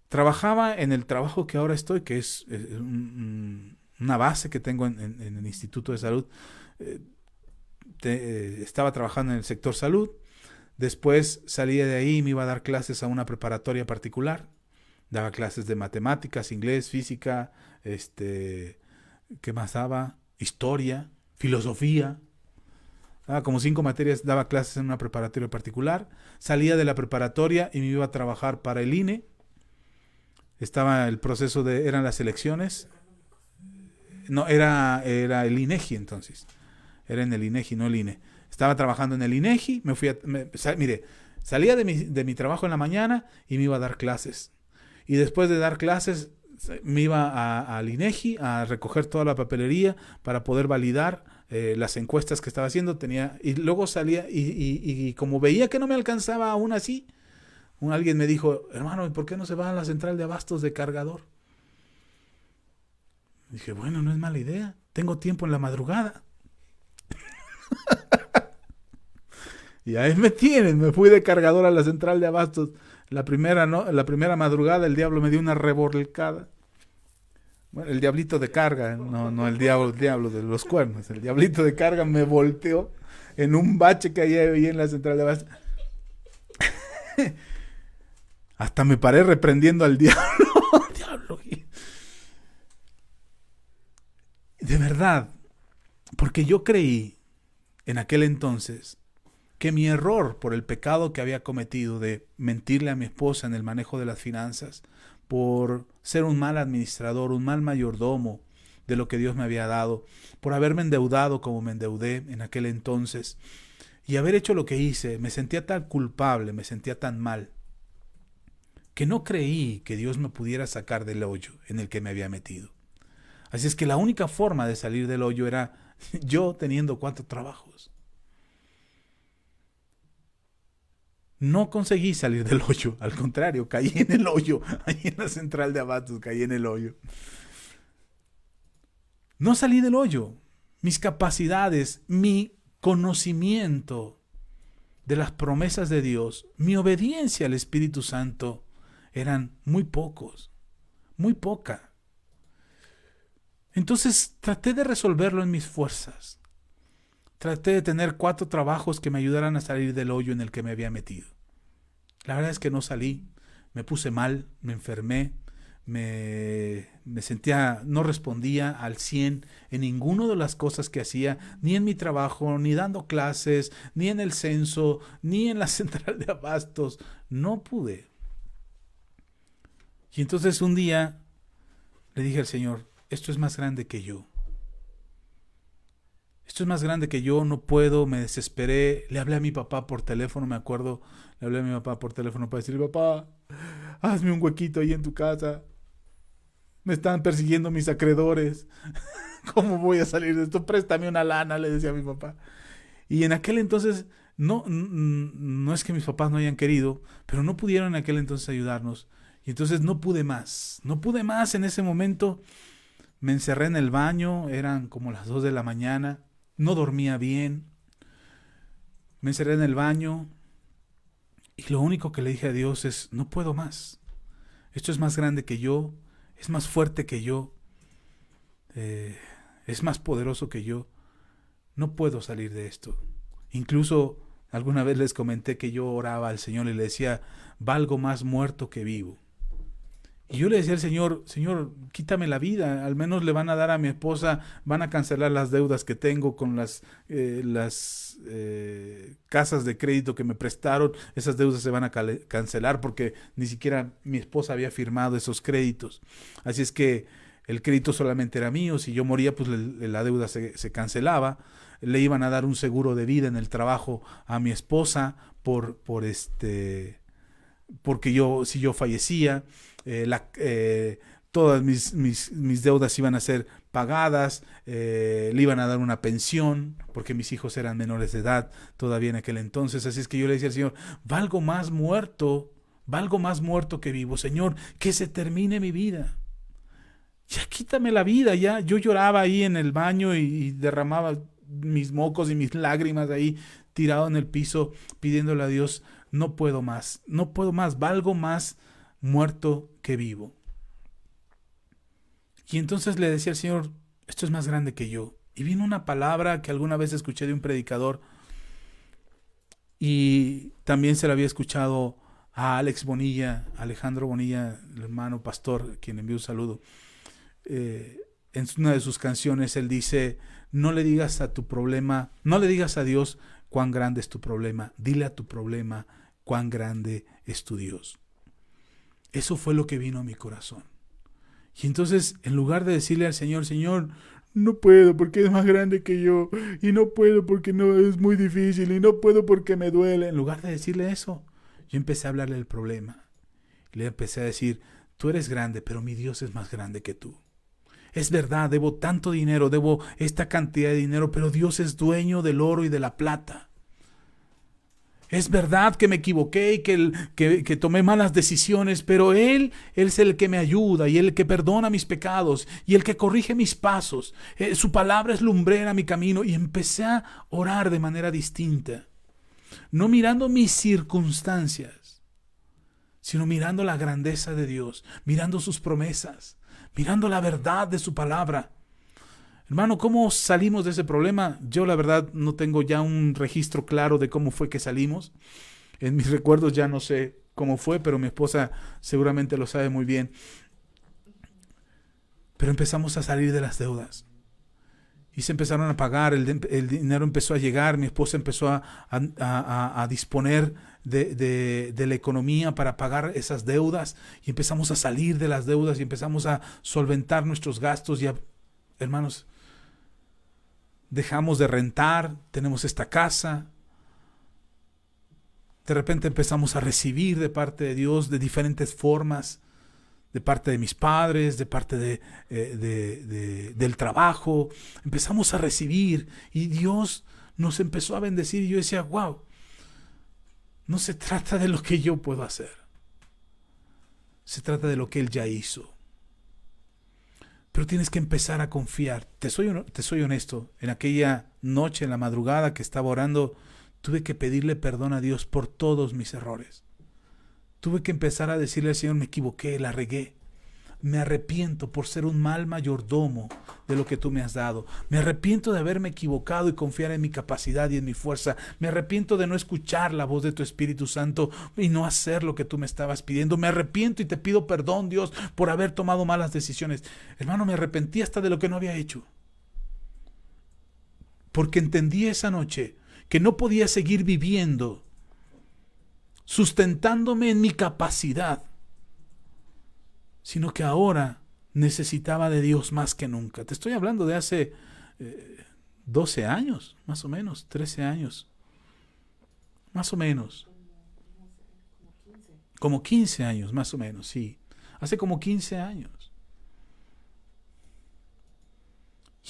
Trabajaba en el trabajo que ahora estoy, que es una base que tengo en el Instituto de Salud. Estaba trabajando en el sector salud. Después salía de ahí y me iba a dar clases a una preparatoria particular. Daba clases de matemáticas, inglés, física, ¿qué más daba? Historia, filosofía. Daba como 5 materias, daba clases en una preparatoria particular. Salía de la preparatoria y me iba a trabajar para el INE. Estaba el proceso eran las elecciones. No, era el INEGI entonces. Era en el INEGI, no el INE. Estaba trabajando en el INEGI, mire, salía de mi trabajo en la mañana y me iba a dar clases. Y después de dar clases, me iba al INEGI a recoger toda la papelería para poder validar las encuestas que estaba haciendo. Y luego salía y como veía que no me alcanzaba aún así, alguien me dijo, hermano, ¿y por qué no se va a la central de abastos de cargador? Dije, bueno, no es mala idea. Tengo tiempo en la madrugada. Y ahí me tienen. Me fui de cargador a la central de abastos. La primera madrugada el diablo me dio una revolcada. Bueno, el diablito de carga, no el diablo de los cuernos. El diablito de carga me volteó en un bache que había en la central de abastos. Hasta me paré reprendiendo al diablo. Diablo. De verdad, porque yo creí en aquel entonces que mi error por el pecado que había cometido de mentirle a mi esposa en el manejo de las finanzas, por ser un mal administrador, un mal mayordomo de lo que Dios me había dado, por haberme endeudado como me endeudé en aquel entonces y haber hecho lo que hice, me sentía tan culpable, me sentía tan mal, que no creí que Dios me pudiera sacar del hoyo en el que me había metido. Así es que la única forma de salir del hoyo era yo teniendo 4 trabajos. No conseguí salir del hoyo, al contrario, caí en el hoyo, ahí en la central de abastos, caí en el hoyo. No salí del hoyo. Mis capacidades, mi conocimiento de las promesas de Dios, mi obediencia al Espíritu Santo eran muy pocos, muy poca. Entonces traté de resolverlo en mis fuerzas. Traté de tener 4 trabajos que me ayudaran a salir del hoyo en el que me había metido. La verdad es que no salí, me puse mal, me enfermé, me sentía, no respondía al 100 en ninguna de las cosas que hacía, ni en mi trabajo, ni dando clases, ni en el censo, ni en la central de abastos. No pude. Y entonces un día le dije al Señor, esto es más grande que yo. Esto es más grande que yo, no puedo, me desesperé. Le hablé a mi papá por teléfono, me acuerdo. Le hablé a mi papá por teléfono para decirle, papá, hazme un huequito ahí en tu casa. Me están persiguiendo mis acreedores. ¿Cómo voy a salir de esto? Préstame una lana, le decía a mi papá. Y en aquel entonces, no es que mis papás no hayan querido, pero no pudieron en aquel entonces ayudarnos. Y entonces no pude más. No pude más en ese momento. Me encerré en el baño, eran como las 2 de la mañana. No dormía bien. Me encerré en el baño. Y lo único que le dije a Dios es, no puedo más. Esto es más grande que yo. Es más fuerte que yo. Es más poderoso que yo. No puedo salir de esto. Incluso alguna vez les comenté que yo oraba al Señor y le decía, valgo más muerto que vivo. Y yo le decía al Señor, Señor, quítame la vida, al menos le van a dar a mi esposa, van a cancelar las deudas que tengo con las casas de crédito que me prestaron, esas deudas se van a cancelar porque ni siquiera mi esposa había firmado esos créditos. Así es que el crédito solamente era mío, si yo moría pues la deuda se cancelaba, le iban a dar un seguro de vida en el trabajo a mi esposa porque si yo fallecía, todas mis deudas iban a ser pagadas, le iban a dar una pensión, porque mis hijos eran menores de edad todavía en aquel entonces. Así es que yo le decía al Señor, valgo más muerto que vivo. Señor, que se termine mi vida. Ya quítame la vida, ya. Yo lloraba ahí en el baño y derramaba mis mocos y mis lágrimas ahí tirado en el piso pidiéndole a Dios, no puedo más, valgo más muerto que vivo. Y entonces le decía al Señor, esto es más grande que yo. Y vino una palabra que alguna vez escuché de un predicador y también se la había escuchado a Alejandro Bonilla, el hermano pastor, quien envió un saludo. En una de sus canciones él dice, no le digas a Dios cuán grande es tu problema, dile a tu problema cuán grande es tu Dios. Eso fue lo que vino a mi corazón. Y entonces, en lugar de decirle al Señor, Señor, no puedo porque es más grande que yo, y no puedo porque no es muy difícil, y no puedo porque me duele, en lugar de decirle eso, yo empecé a hablarle del problema. Y le empecé a decir, tú eres grande, pero mi Dios es más grande que tú. Es verdad, debo tanto dinero, debo esta cantidad de dinero, pero Dios es dueño del oro y de la plata. Es verdad que me equivoqué y que tomé malas decisiones, pero Él es el que me ayuda y el que perdona mis pecados y el que corrige mis pasos. Su palabra es lumbrera a mi camino. Y empecé a orar de manera distinta, no mirando mis circunstancias, sino mirando la grandeza de Dios, mirando sus promesas, mirando la verdad de su palabra. Hermano, ¿cómo salimos de ese problema? Yo la verdad no tengo ya un registro claro de cómo fue que salimos. En mis recuerdos ya no sé cómo fue, pero mi esposa seguramente lo sabe muy bien. Pero empezamos a salir de las deudas. Y se empezaron a pagar, el dinero empezó a llegar, mi esposa empezó a disponer de la economía para pagar esas deudas. Y empezamos a salir de las deudas y empezamos a solventar nuestros gastos. Hermanos, dejamos de rentar, tenemos esta casa. De repente empezamos a recibir de parte de Dios de diferentes formas, de parte de mis padres, de parte del trabajo. Empezamos a recibir y Dios nos empezó a bendecir y yo decía, wow, no se trata de lo que yo puedo hacer, se trata de lo que Él ya hizo. Pero tienes que empezar a confiar. Te soy honesto. En aquella noche, en la madrugada que estaba orando, tuve que pedirle perdón a Dios por todos mis errores. Tuve que empezar a decirle al Señor, me equivoqué, la regué. Me arrepiento por ser un mal mayordomo de lo que tú me has dado. Me arrepiento de haberme equivocado y confiar en mi capacidad y en mi fuerza. Me arrepiento de no escuchar la voz de tu Espíritu Santo y no hacer lo que tú me estabas pidiendo. Me arrepiento y te pido perdón, Dios, por haber tomado malas decisiones. Hermano, me arrepentí hasta de lo que no había hecho. Porque entendí esa noche que no podía seguir viviendo sustentándome en mi capacidad, sino que ahora necesitaba de Dios más que nunca. Te estoy hablando de hace 12 años, más o menos, 13 años, más o menos. Como 15 años, más o menos, sí. Hace como 15 años.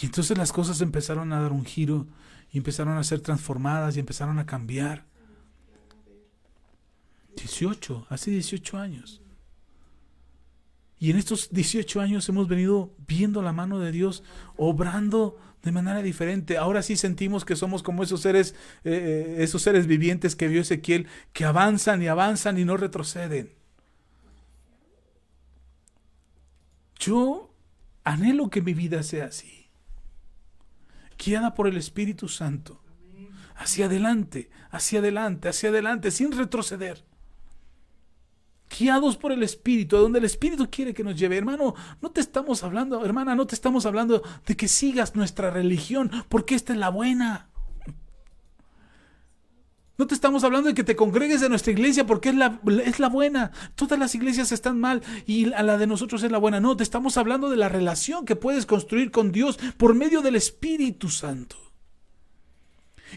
Y entonces las cosas empezaron a dar un giro y empezaron a ser transformadas y empezaron a cambiar. 18, hace 18 años. Y en estos 18 años hemos venido viendo la mano de Dios obrando de manera diferente. Ahora sí sentimos que somos como esos seres vivientes que vio Ezequiel, que avanzan y no retroceden. Yo anhelo que mi vida sea así, guiada por el Espíritu Santo, hacia adelante, sin retroceder. guiados por el Espíritu, a donde el Espíritu quiere que nos lleve. Hermano, no te estamos hablando, hermana, no te estamos hablando de que sigas nuestra religión, porque esta es la buena. No te estamos hablando de que te congregues en nuestra iglesia porque es la buena. Todas las iglesias están mal y a la de nosotros es la buena. No, te estamos hablando de la relación que puedes construir con Dios por medio del Espíritu Santo.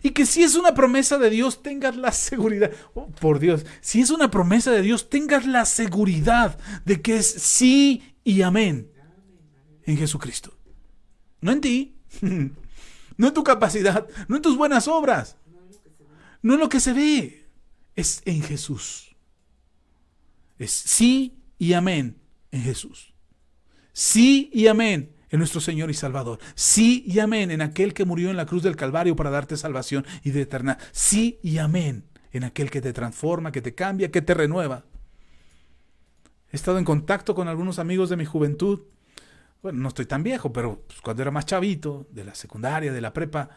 Y que si es una promesa de Dios, tengas la seguridad. Oh, por Dios, si es una promesa de Dios, tengas la seguridad de que es sí y amén en Jesucristo. No en ti, no en tu capacidad, no en tus buenas obras. No es lo que se ve, es en Jesús. Es sí y amén en Jesús. Sí y amén en nuestro Señor y Salvador. Sí y amén en aquel que murió en la cruz del Calvario para darte salvación y de eterna. Sí y amén en aquel que te transforma, que te cambia, que te renueva. He estado en contacto con algunos amigos de mi juventud. Bueno, no estoy tan viejo, pero pues, cuando era más chavito, de la secundaria, de la prepa,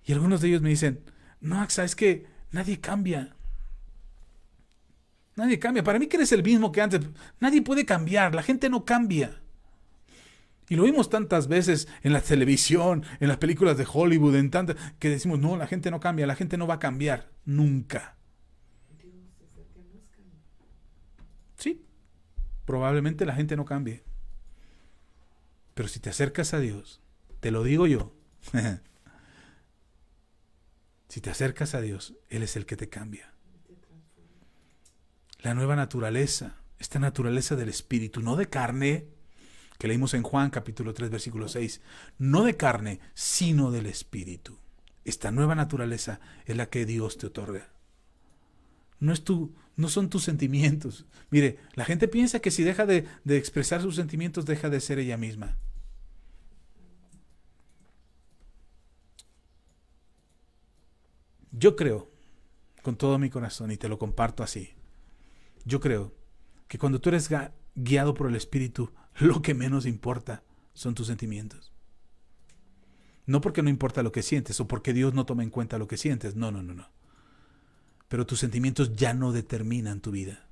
y algunos de ellos me dicen: no, Axa, es que nadie cambia. Nadie cambia. Para mí que eres el mismo que antes. Nadie puede cambiar. La gente no cambia. Y lo vimos tantas veces en la televisión, en las películas de Hollywood, que decimos: no, la gente no cambia. La gente no va a cambiar. Nunca. Sí, probablemente la gente no cambie. Pero si te acercas a Dios, te lo digo yo, si te acercas a Dios, Él es el que te cambia. La nueva naturaleza, esta naturaleza del Espíritu, no de carne, que leímos en Juan capítulo 3, versículo 6, no de carne, sino del Espíritu. Esta nueva naturaleza es la que Dios te otorga. No son tus sentimientos. Mire, la gente piensa que si deja de expresar sus sentimientos, deja de ser ella misma. Yo creo, con todo mi corazón, y te lo comparto así, yo creo que cuando tú eres guiado por el Espíritu, lo que menos importa son tus sentimientos. No porque no importa lo que sientes o porque Dios no toma en cuenta lo que sientes, no. Pero tus sentimientos ya no determinan tu vida.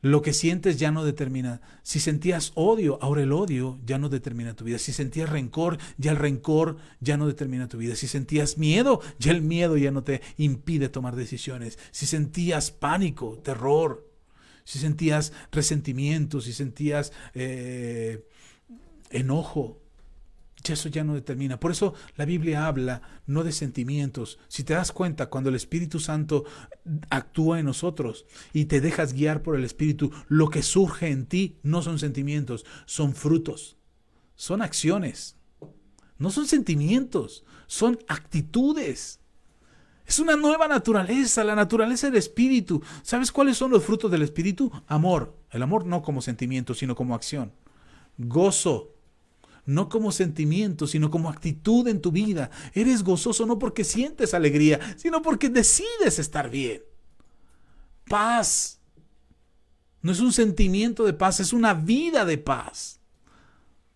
Lo que sientes ya no determina. Si sentías odio, ahora el odio ya no determina tu vida. Si sentías rencor, ya el rencor ya no determina tu vida. Si sentías miedo, ya el miedo ya no te impide tomar decisiones. Si sentías pánico, terror, si sentías resentimiento, si sentías enojo, ya eso ya no determina. Por eso la Biblia habla no de sentimientos. Si te das cuenta, cuando el Espíritu Santo actúa en nosotros y te dejas guiar por el Espíritu, lo que surge en ti no son sentimientos, son frutos, son acciones. No son sentimientos, son actitudes. Es una nueva naturaleza, la naturaleza del Espíritu. ¿Sabes cuáles son los frutos del Espíritu? Amor. El amor no como sentimiento, sino como acción. Gozo. No como sentimiento, sino como actitud en tu vida. Eres gozoso no porque sientes alegría, sino porque decides estar bien. Paz. No es un sentimiento de paz, es una vida de paz.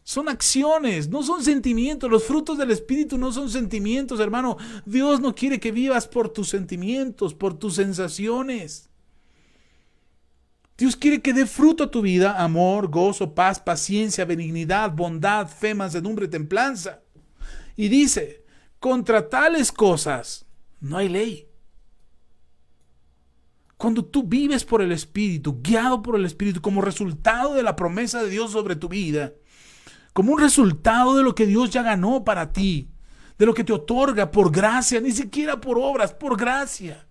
Son acciones, no son sentimientos. Los frutos del Espíritu no son sentimientos, hermano. Dios no quiere que vivas por tus sentimientos, por tus sensaciones. Dios quiere que dé fruto a tu vida: amor, gozo, paz, paciencia, benignidad, bondad, fe, mansedumbre, templanza. Y dice: contra tales cosas no hay ley. Cuando tú vives por el Espíritu, guiado por el Espíritu, como resultado de la promesa de Dios sobre tu vida, como un resultado de lo que Dios ya ganó para ti, de lo que te otorga por gracia, ni siquiera por obras, por gracia.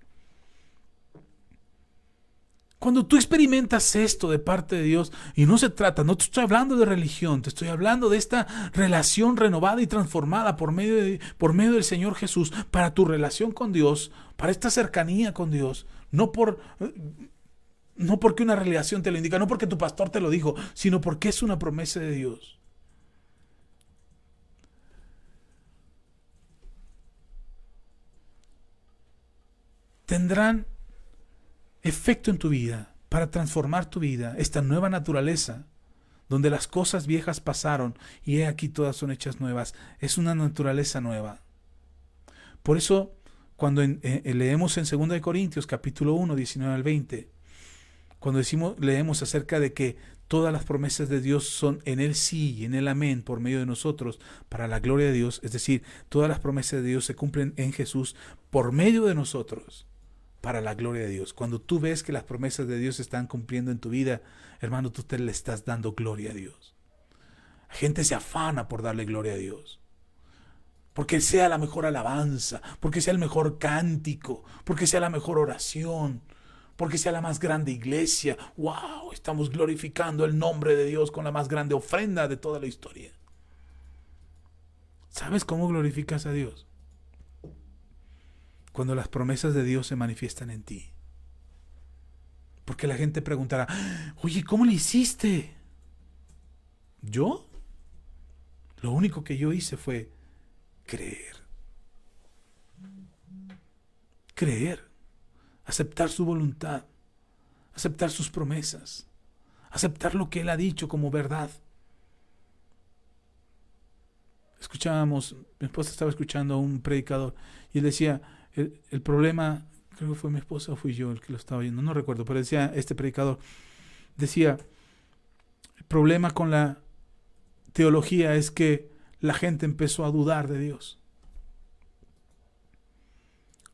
Cuando tú experimentas esto de parte de Dios, y no te estoy hablando de religión, te estoy hablando de esta relación renovada y transformada por medio del Señor Jesús, para tu relación con Dios, para esta cercanía con Dios, no porque una relación te lo indica, no porque tu pastor te lo dijo, sino porque es una promesa de Dios. Tendrán efecto en tu vida, para transformar tu vida, esta nueva naturaleza, donde las cosas viejas pasaron y he aquí todas son hechas nuevas. Es una naturaleza nueva. Por eso, cuando leemos en 2 Corintios capítulo 1, 19 al 20, Cuando leemos acerca de que todas las promesas de Dios son en Él sí y en Él amén por medio de nosotros para la gloria de Dios, es decir, todas las promesas de Dios se cumplen en Jesús por medio de nosotros para la gloria de Dios. Cuando tú ves que las promesas de Dios se están cumpliendo en tu vida, hermano, tú te le estás dando gloria a Dios. La gente se afana por darle gloria a Dios. Porque sea la mejor alabanza, porque sea el mejor cántico, porque sea la mejor oración, porque sea la más grande iglesia. ¡Wow! Estamos glorificando el nombre de Dios con la más grande ofrenda de toda la historia. ¿Sabes cómo glorificas a Dios? Cuando las promesas de Dios se manifiestan en ti. Porque la gente preguntará, oye, ¿cómo le hiciste? ¿Yo? Lo único que yo hice fue creer. Creer. Aceptar su voluntad. Aceptar sus promesas. Aceptar lo que Él ha dicho como verdad. Escuchábamos, mi esposa estaba escuchando a un predicador y él decía, el problema, creo que fue mi esposa o fui yo el que lo estaba oyendo, no recuerdo, pero decía este predicador, decía, el problema con la teología es que la gente empezó a dudar de Dios.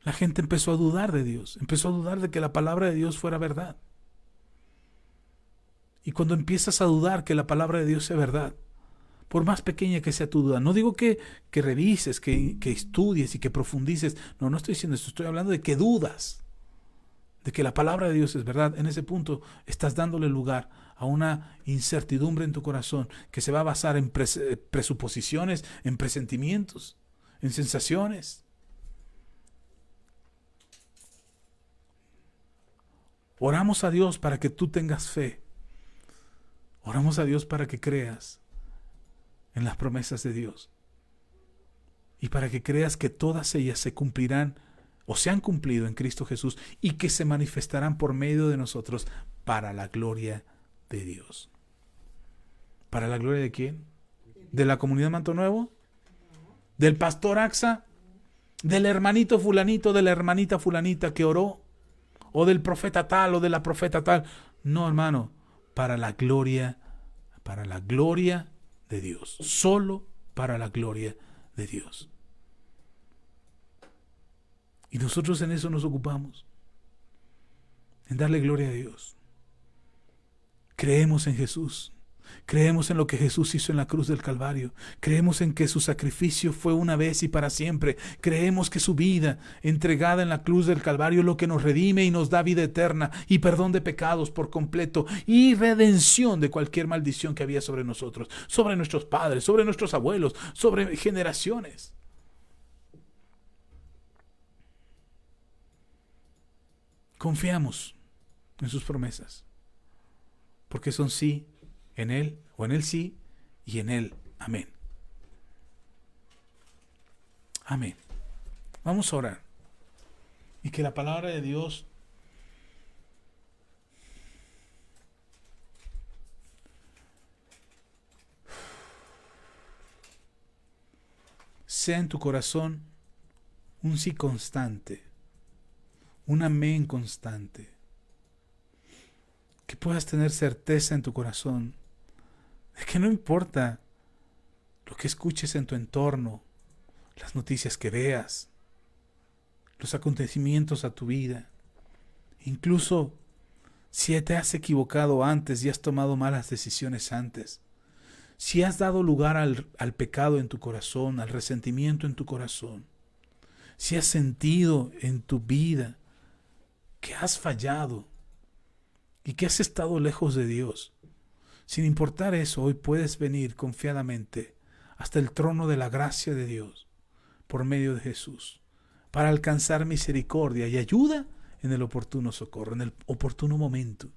La gente empezó a dudar de Dios, empezó a dudar de que la palabra de Dios fuera verdad. Y cuando empiezas a dudar que la palabra de Dios sea verdad, por más pequeña que sea tu duda, no digo que revises, que estudies y que profundices, no estoy diciendo esto, estoy hablando de que dudas, de que la palabra de Dios es verdad. En ese punto estás dándole lugar a una incertidumbre en tu corazón que se va a basar en presuposiciones, en presentimientos, en sensaciones. Oramos a Dios para que tú tengas fe. Oramos a Dios para que creas en las promesas de Dios. Y para que creas que todas ellas se cumplirán o se han cumplido en Cristo Jesús y que se manifestarán por medio de nosotros para la gloria de Dios. ¿Para la gloria de quién? ¿De la comunidad Manto Nuevo? ¿Del pastor Axa? ¿Del hermanito fulanito, de la hermanita fulanita que oró? ¿O del profeta tal o de la profeta tal? No, hermano, para la gloria de Dios. Solo para la gloria de Dios. Y nosotros en eso nos ocupamos. En darle gloria a Dios. Creemos en Jesús. Creemos en lo que Jesús hizo en la cruz del Calvario. Creemos en que su sacrificio fue una vez y para siempre. Creemos que su vida entregada en la cruz del Calvario es lo que nos redime y nos da vida eterna y perdón de pecados por completo y redención de cualquier maldición que había sobre nosotros, sobre nuestros padres, sobre nuestros abuelos, sobre generaciones. Confiamos en sus promesas, porque son sí en Él, o en Él sí, y en Él amén. Amén. Vamos a orar. Y que la palabra de Dios sea en tu corazón un sí constante, un amén constante. Que puedas tener certeza en tu corazón de que no importa lo que escuches en tu entorno, las noticias que veas, los acontecimientos a tu vida, incluso si te has equivocado antes y has tomado malas decisiones antes, si has dado lugar al pecado en tu corazón, al resentimiento en tu corazón, si has sentido en tu vida que has fallado y que has estado lejos de Dios, sin importar eso, hoy puedes venir confiadamente hasta el trono de la gracia de Dios por medio de Jesús para alcanzar misericordia y ayuda en el oportuno socorro, en el oportuno momento.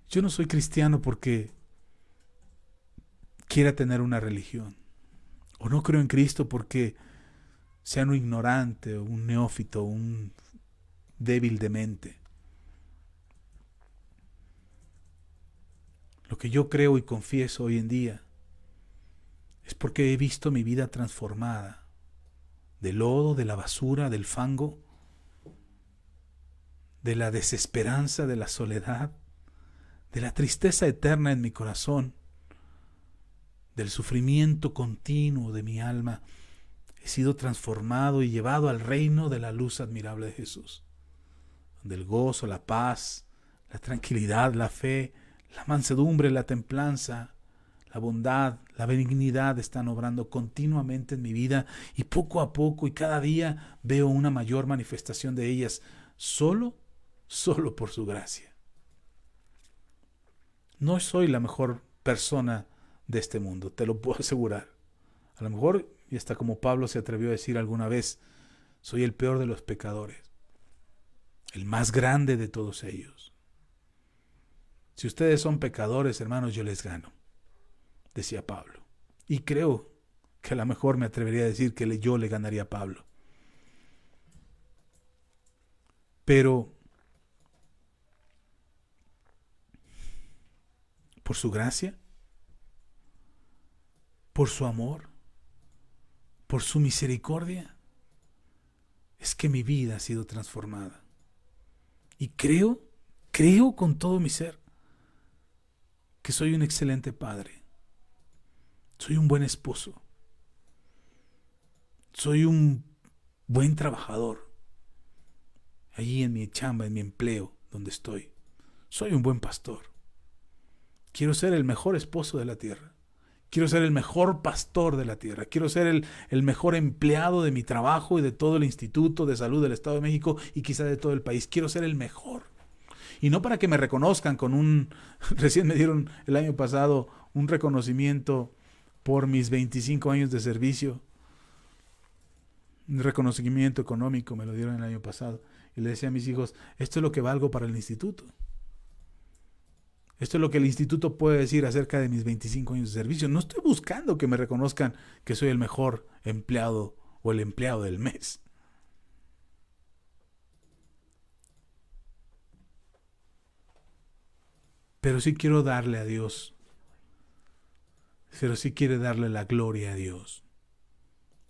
Yo no soy cristiano porque quiera tener una religión, o no creo en Cristo porque sea un ignorante, o un neófito, un débil de mente. Lo que yo creo y confieso hoy en día es porque he visto mi vida transformada del lodo, de la basura, del fango, de la desesperanza, de la soledad, de la tristeza eterna en mi corazón, del sufrimiento continuo de mi alma. He sido transformado y llevado al reino de la luz admirable de Jesús, donde el gozo, la paz, la tranquilidad, la fe, la mansedumbre, la templanza, la bondad, la benignidad están obrando continuamente en mi vida, y poco a poco y cada día veo una mayor manifestación de ellas, solo por su gracia. No soy la mejor persona de este mundo, te lo puedo asegurar. A lo mejor, y hasta como Pablo se atrevió a decir alguna vez, soy el peor de los pecadores, el más grande de todos ellos. Si ustedes son pecadores, hermanos, yo les gano, decía Pablo. Y creo que a lo mejor me atrevería a decir que yo le ganaría a Pablo. Pero por su gracia, por su amor, por su misericordia, es que mi vida ha sido transformada. Y creo con todo mi ser que soy un excelente padre, soy un buen esposo, soy un buen trabajador, allí en mi chamba, en mi empleo, donde estoy. Soy un buen pastor. Quiero ser el mejor esposo de la tierra. Quiero ser el mejor pastor de la tierra. Quiero ser el mejor empleado de mi trabajo y de todo el Instituto de Salud del Estado de México y quizá de todo el país. Quiero ser el mejor. Y no para que me reconozcan recién me dieron el año pasado un reconocimiento por mis 25 años de servicio. Un reconocimiento económico me lo dieron el año pasado. Y le decía a mis hijos, esto es lo que valgo para el instituto. Esto es lo que el instituto puede decir acerca de mis 25 años de servicio. No estoy buscando que me reconozcan que soy el mejor empleado o el empleado del mes. Pero sí quiero darle a Dios. Pero sí quiero darle la gloria a Dios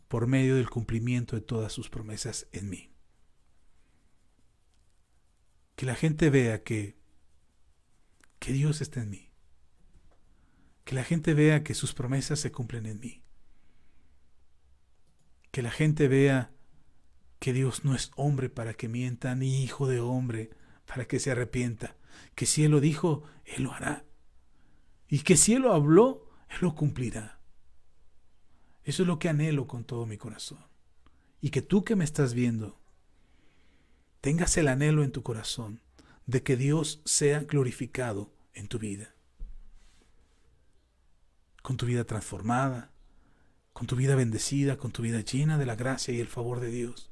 por medio del cumplimiento de todas sus promesas en mí. Que la gente vea que Dios está en mí. Que la gente vea que sus promesas se cumplen en mí. Que la gente vea que Dios no es hombre para que mienta, ni hijo de hombre para que se arrepienta. Que si Él lo dijo, Él lo hará. Y que si Él lo habló, Él lo cumplirá. Eso es lo que anhelo con todo mi corazón. Y que tú que me estás viendo, tengas el anhelo en tu corazón de que Dios sea glorificado en tu vida. Con tu vida transformada, con tu vida bendecida, con tu vida llena de la gracia y el favor de Dios.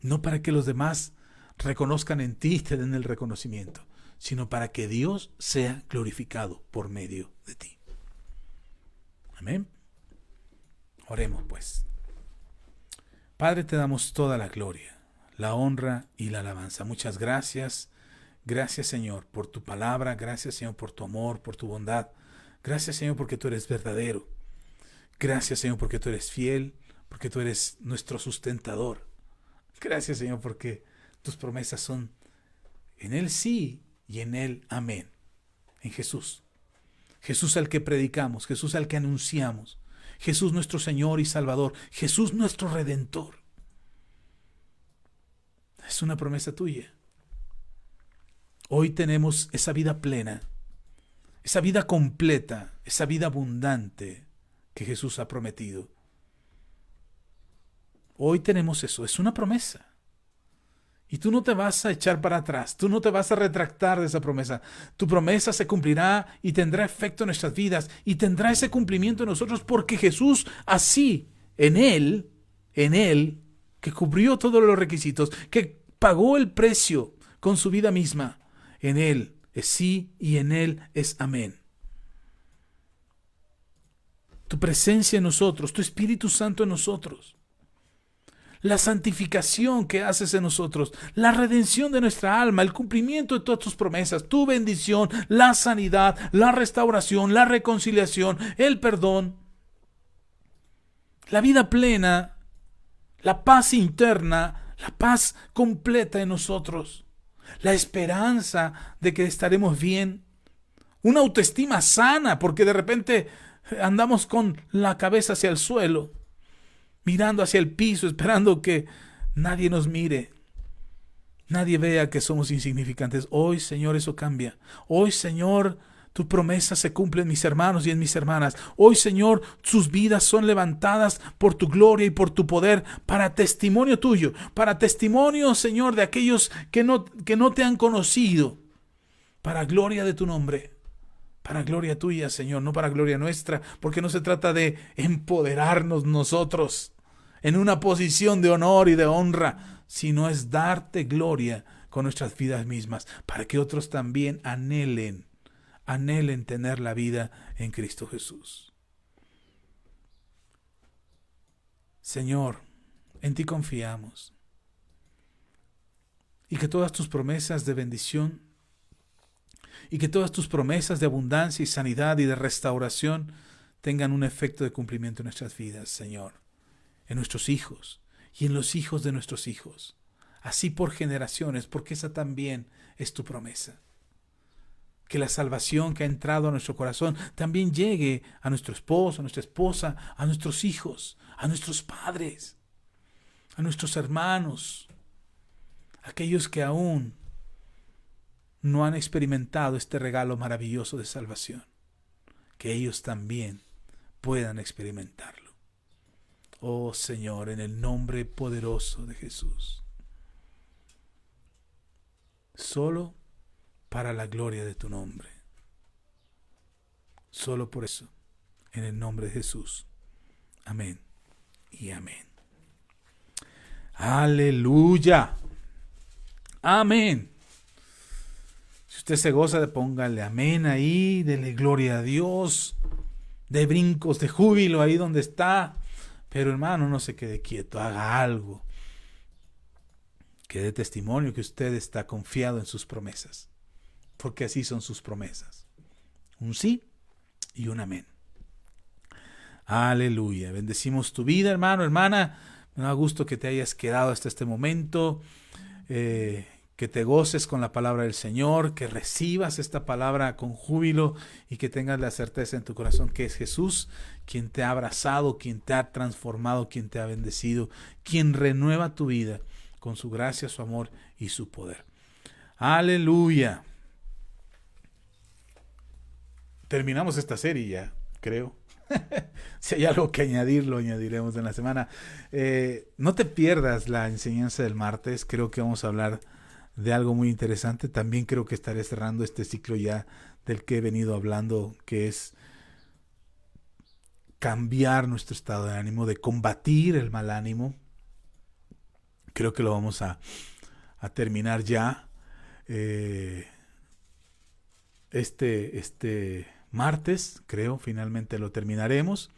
No para que los demás reconozcan en ti y te den el reconocimiento, sino para que Dios sea glorificado por medio de ti. Amén. Oremos pues. Padre, te damos toda la gloria, la honra y la alabanza. Muchas gracias. Gracias, Señor, por tu palabra. Gracias, Señor, por tu amor, por tu bondad. Gracias, Señor, porque tú eres verdadero. Gracias, Señor, porque tú eres fiel, porque tú eres nuestro sustentador. Gracias, Señor, porque tus promesas son en Él sí y en Él amén. En Jesús. Jesús al que predicamos, Jesús al que anunciamos. Jesús nuestro Señor y Salvador. Jesús nuestro Redentor. Es una promesa tuya. Hoy tenemos esa vida plena, esa vida completa, esa vida abundante que Jesús ha prometido. Hoy tenemos eso, es una promesa. Y tú no te vas a echar para atrás, tú no te vas a retractar de esa promesa. Tu promesa se cumplirá y tendrá efecto en nuestras vidas y tendrá ese cumplimiento en nosotros porque Jesús así, en Él, que cubrió todos los requisitos, que pagó el precio con su vida misma, en Él es sí y en Él es amén. Tu presencia en nosotros, tu Espíritu Santo en nosotros, la santificación que haces en nosotros, la redención de nuestra alma, el cumplimiento de todas tus promesas, tu bendición, la sanidad, la restauración, la reconciliación, el perdón, la vida plena, la paz interna, la paz completa en nosotros, la esperanza de que estaremos bien, una autoestima sana, porque de repente andamos con la cabeza hacia el suelo, mirando hacia el piso, esperando que nadie nos mire, nadie vea que somos insignificantes. Hoy, Señor, eso cambia. Hoy, Señor, tu promesa se cumple en mis hermanos y en mis hermanas. Hoy, Señor, sus vidas son levantadas por tu gloria y por tu poder para testimonio tuyo, para testimonio, Señor, de aquellos que no te han conocido, para gloria de tu nombre. Para gloria tuya, Señor, no para gloria nuestra, porque no se trata de empoderarnos nosotros en una posición de honor y de honra, sino es darte gloria con nuestras vidas mismas, para que otros también anhelen tener la vida en Cristo Jesús. Señor, en ti confiamos, y que todas tus promesas de bendición y que todas tus promesas de abundancia y sanidad y de restauración tengan un efecto de cumplimiento en nuestras vidas, Señor, en nuestros hijos y en los hijos de nuestros hijos, así por generaciones, porque esa también es tu promesa. Que la salvación que ha entrado a nuestro corazón también llegue a nuestro esposo, a nuestra esposa, a nuestros hijos, a nuestros padres, a nuestros hermanos, aquellos que aún no han experimentado este regalo maravilloso de salvación, que ellos también puedan experimentarlo. Oh Señor, en el nombre poderoso de Jesús, solo para la gloria de tu nombre, solo por eso, en el nombre de Jesús. Amén y amén. Aleluya. Amén. Si usted se goza, póngale amén ahí, dele gloria a Dios, de brincos, de júbilo ahí donde está. Pero hermano, no se quede quieto, haga algo que dé testimonio que usted está confiado en sus promesas, porque así son sus promesas, un sí y un amén. Aleluya. Bendecimos tu vida, hermano, hermana. Me da gusto que te hayas quedado hasta este momento, que te goces con la palabra del Señor, que recibas esta palabra con júbilo y que tengas la certeza en tu corazón que es Jesús quien te ha abrazado, quien te ha transformado, quien te ha bendecido, quien renueva tu vida con su gracia, su amor y su poder. Aleluya. Terminamos esta serie ya, creo. Si hay algo que añadir, lo añadiremos en la semana. No te pierdas la enseñanza del martes. Creo que vamos a hablar de algo muy interesante. También creo que estaré cerrando este ciclo ya del que he venido hablando, que es cambiar nuestro estado de ánimo, de combatir el mal ánimo. Creo que lo vamos a terminar ya este martes, creo, finalmente lo terminaremos.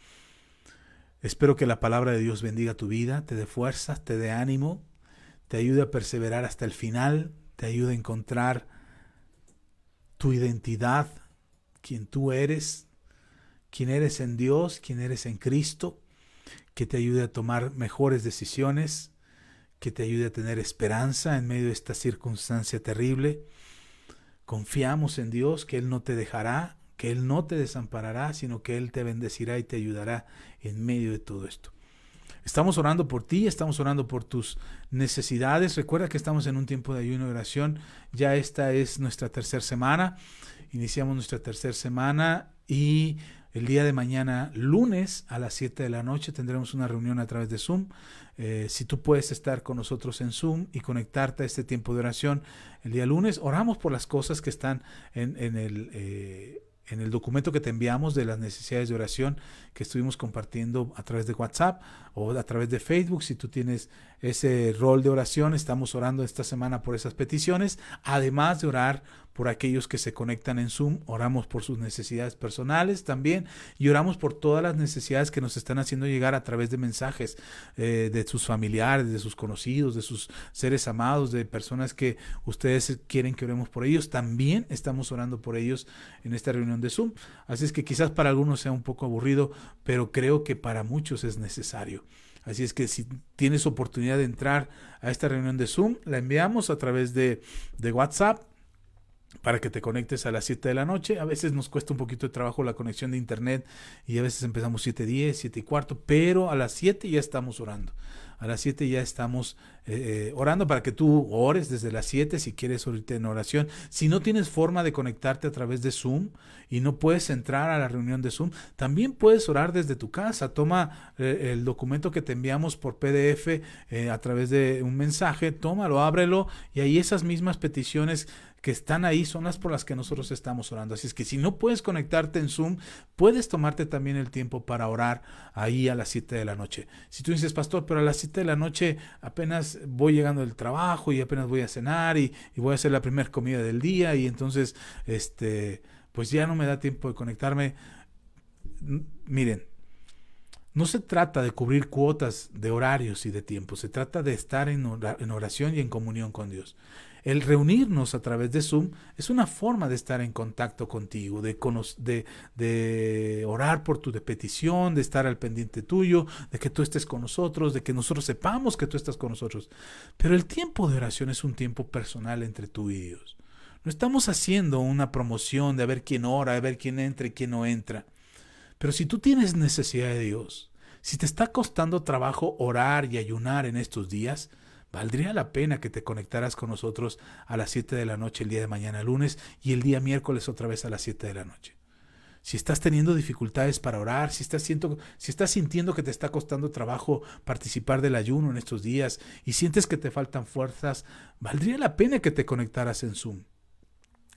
Espero que la palabra de Dios bendiga tu vida, te dé fuerzas, te dé ánimo, te ayude a perseverar hasta el final, te ayude a encontrar tu identidad, quién tú eres, quién eres en Dios, quién eres en Cristo, que te ayude a tomar mejores decisiones, que te ayude a tener esperanza en medio de esta circunstancia terrible. Confiamos en Dios, que Él no te dejará, que Él no te desamparará, sino que Él te bendecirá y te ayudará en medio de todo esto. Estamos orando por ti, estamos orando por tus necesidades. Recuerda que estamos en un tiempo de ayuno y oración. Ya esta es nuestra tercera semana. Iniciamos nuestra tercera semana y el día de mañana, lunes a las 7 de la noche, tendremos una reunión a través de Zoom. Si tú puedes estar con nosotros en Zoom y conectarte a este tiempo de oración el día lunes, oramos por las cosas que están en el documento que te enviamos de las necesidades de oración que estuvimos compartiendo a través de WhatsApp o a través de Facebook. Si tú tienes ese rol de oración, estamos orando esta semana por esas peticiones, además de orar por aquellos que se conectan en Zoom, oramos por sus necesidades personales también y oramos por todas las necesidades que nos están haciendo llegar a través de mensajes de sus familiares, de sus conocidos, de sus seres amados, de personas que ustedes quieren que oremos por ellos. También estamos orando por ellos en esta reunión de Zoom. Así es que quizás para algunos sea un poco aburrido, pero creo que para muchos es necesario. Así es que si tienes oportunidad de entrar a esta reunión de Zoom, la enviamos a través de WhatsApp para que te conectes a las 7 de la noche. A veces nos cuesta un poquito de trabajo la conexión de internet y a veces empezamos 7:10, 7:15, pero a las 7 ya estamos orando. A las 7 ya estamos orando para que tú ores desde las 7 si quieres oírte en oración. Si no tienes forma de conectarte a través de Zoom y no puedes entrar a la reunión de Zoom, también puedes orar desde tu casa. Toma el documento que te enviamos por PDF a través de un mensaje, tómalo, ábrelo y ahí esas mismas peticiones que están ahí son las por las que nosotros estamos orando. Así es que si no puedes conectarte en Zoom, puedes tomarte también el tiempo para orar ahí a las 7 de la noche. Si tú dices, pastor, pero a las 7 de la noche apenas voy llegando del trabajo y apenas voy a cenar y voy a hacer la primera comida del día y entonces pues ya no me da tiempo de conectarme. Miren, no se trata de cubrir cuotas de horarios y de tiempo, se trata de estar en oración y en comunión con Dios. El reunirnos a través de Zoom es una forma de estar en contacto contigo, de orar por tu petición, de estar al pendiente tuyo, de que tú estés con nosotros, de que nosotros sepamos que tú estás con nosotros. Pero el tiempo de oración es un tiempo personal entre tú y Dios. No estamos haciendo una promoción de a ver quién ora, de ver quién entra y quién no entra. Pero si tú tienes necesidad de Dios, si te está costando trabajo orar y ayunar en estos días, valdría la pena que te conectaras con nosotros a las 7 de la noche el día de mañana lunes y el día miércoles otra vez a las 7 de la noche. Si estás teniendo dificultades para orar, si estás sintiendo que te está costando trabajo participar del ayuno en estos días y sientes que te faltan fuerzas, valdría la pena que te conectaras en Zoom.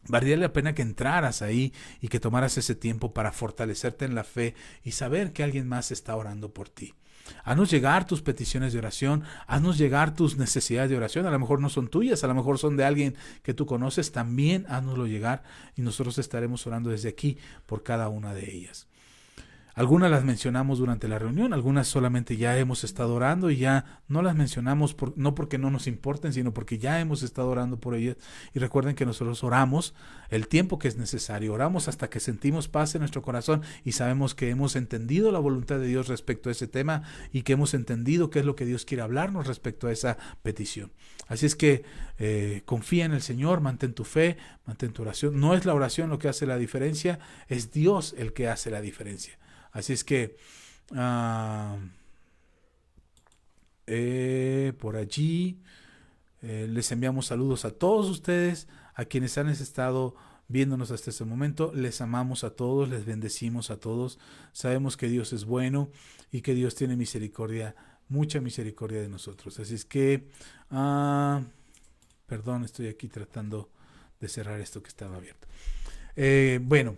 Valdría la pena que entraras ahí y que tomaras ese tiempo para fortalecerte en la fe y saber que alguien más está orando por ti. Haznos llegar tus peticiones de oración, haznos llegar tus necesidades de oración, a lo mejor no son tuyas, a lo mejor son de alguien que tú conoces, también haznoslo llegar y nosotros estaremos orando desde aquí por cada una de ellas. Algunas las mencionamos durante la reunión, algunas solamente ya hemos estado orando y ya no las mencionamos no porque no nos importen, sino porque ya hemos estado orando por ellas. Y recuerden que nosotros oramos el tiempo que es necesario, oramos hasta que sentimos paz en nuestro corazón y sabemos que hemos entendido la voluntad de Dios respecto a ese tema y que hemos entendido qué es lo que Dios quiere hablarnos respecto a esa petición. Así es que confía en el Señor, mantén tu fe, mantén tu oración. No es la oración lo que hace la diferencia, es Dios el que hace la diferencia. Así es que por allí les enviamos saludos a todos ustedes, a quienes han estado viéndonos hasta este momento. Les amamos a todos, les bendecimos a todos. Sabemos que Dios es bueno y que Dios tiene misericordia, mucha misericordia de nosotros. Así es que, perdón, estoy aquí tratando de cerrar esto que estaba abierto. Bueno.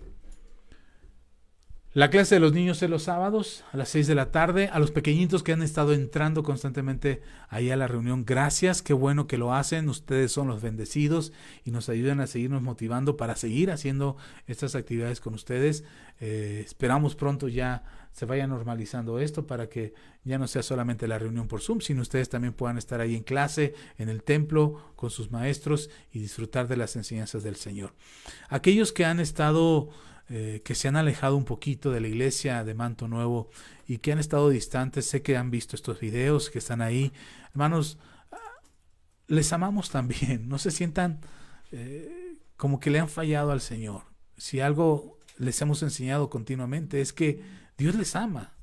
La clase de los niños es los sábados a las 6 de la tarde. A los pequeñitos que han estado entrando constantemente ahí a la reunión, gracias, qué bueno que lo hacen. Ustedes son los bendecidos y nos ayudan a seguirnos motivando para seguir haciendo estas actividades con ustedes. Esperamos pronto ya se vaya normalizando esto para que ya no sea solamente la reunión por Zoom, sino ustedes también puedan estar ahí en clase, en el templo, con sus maestros y disfrutar de las enseñanzas del Señor. Aquellos que han estado... que se han alejado un poquito de la iglesia de Manto Nuevo y que han estado distantes, sé que han visto estos videos que están ahí. Hermanos, les amamos también, no se sientan como que le han fallado al Señor. Si algo les hemos enseñado continuamente es que Dios les ama.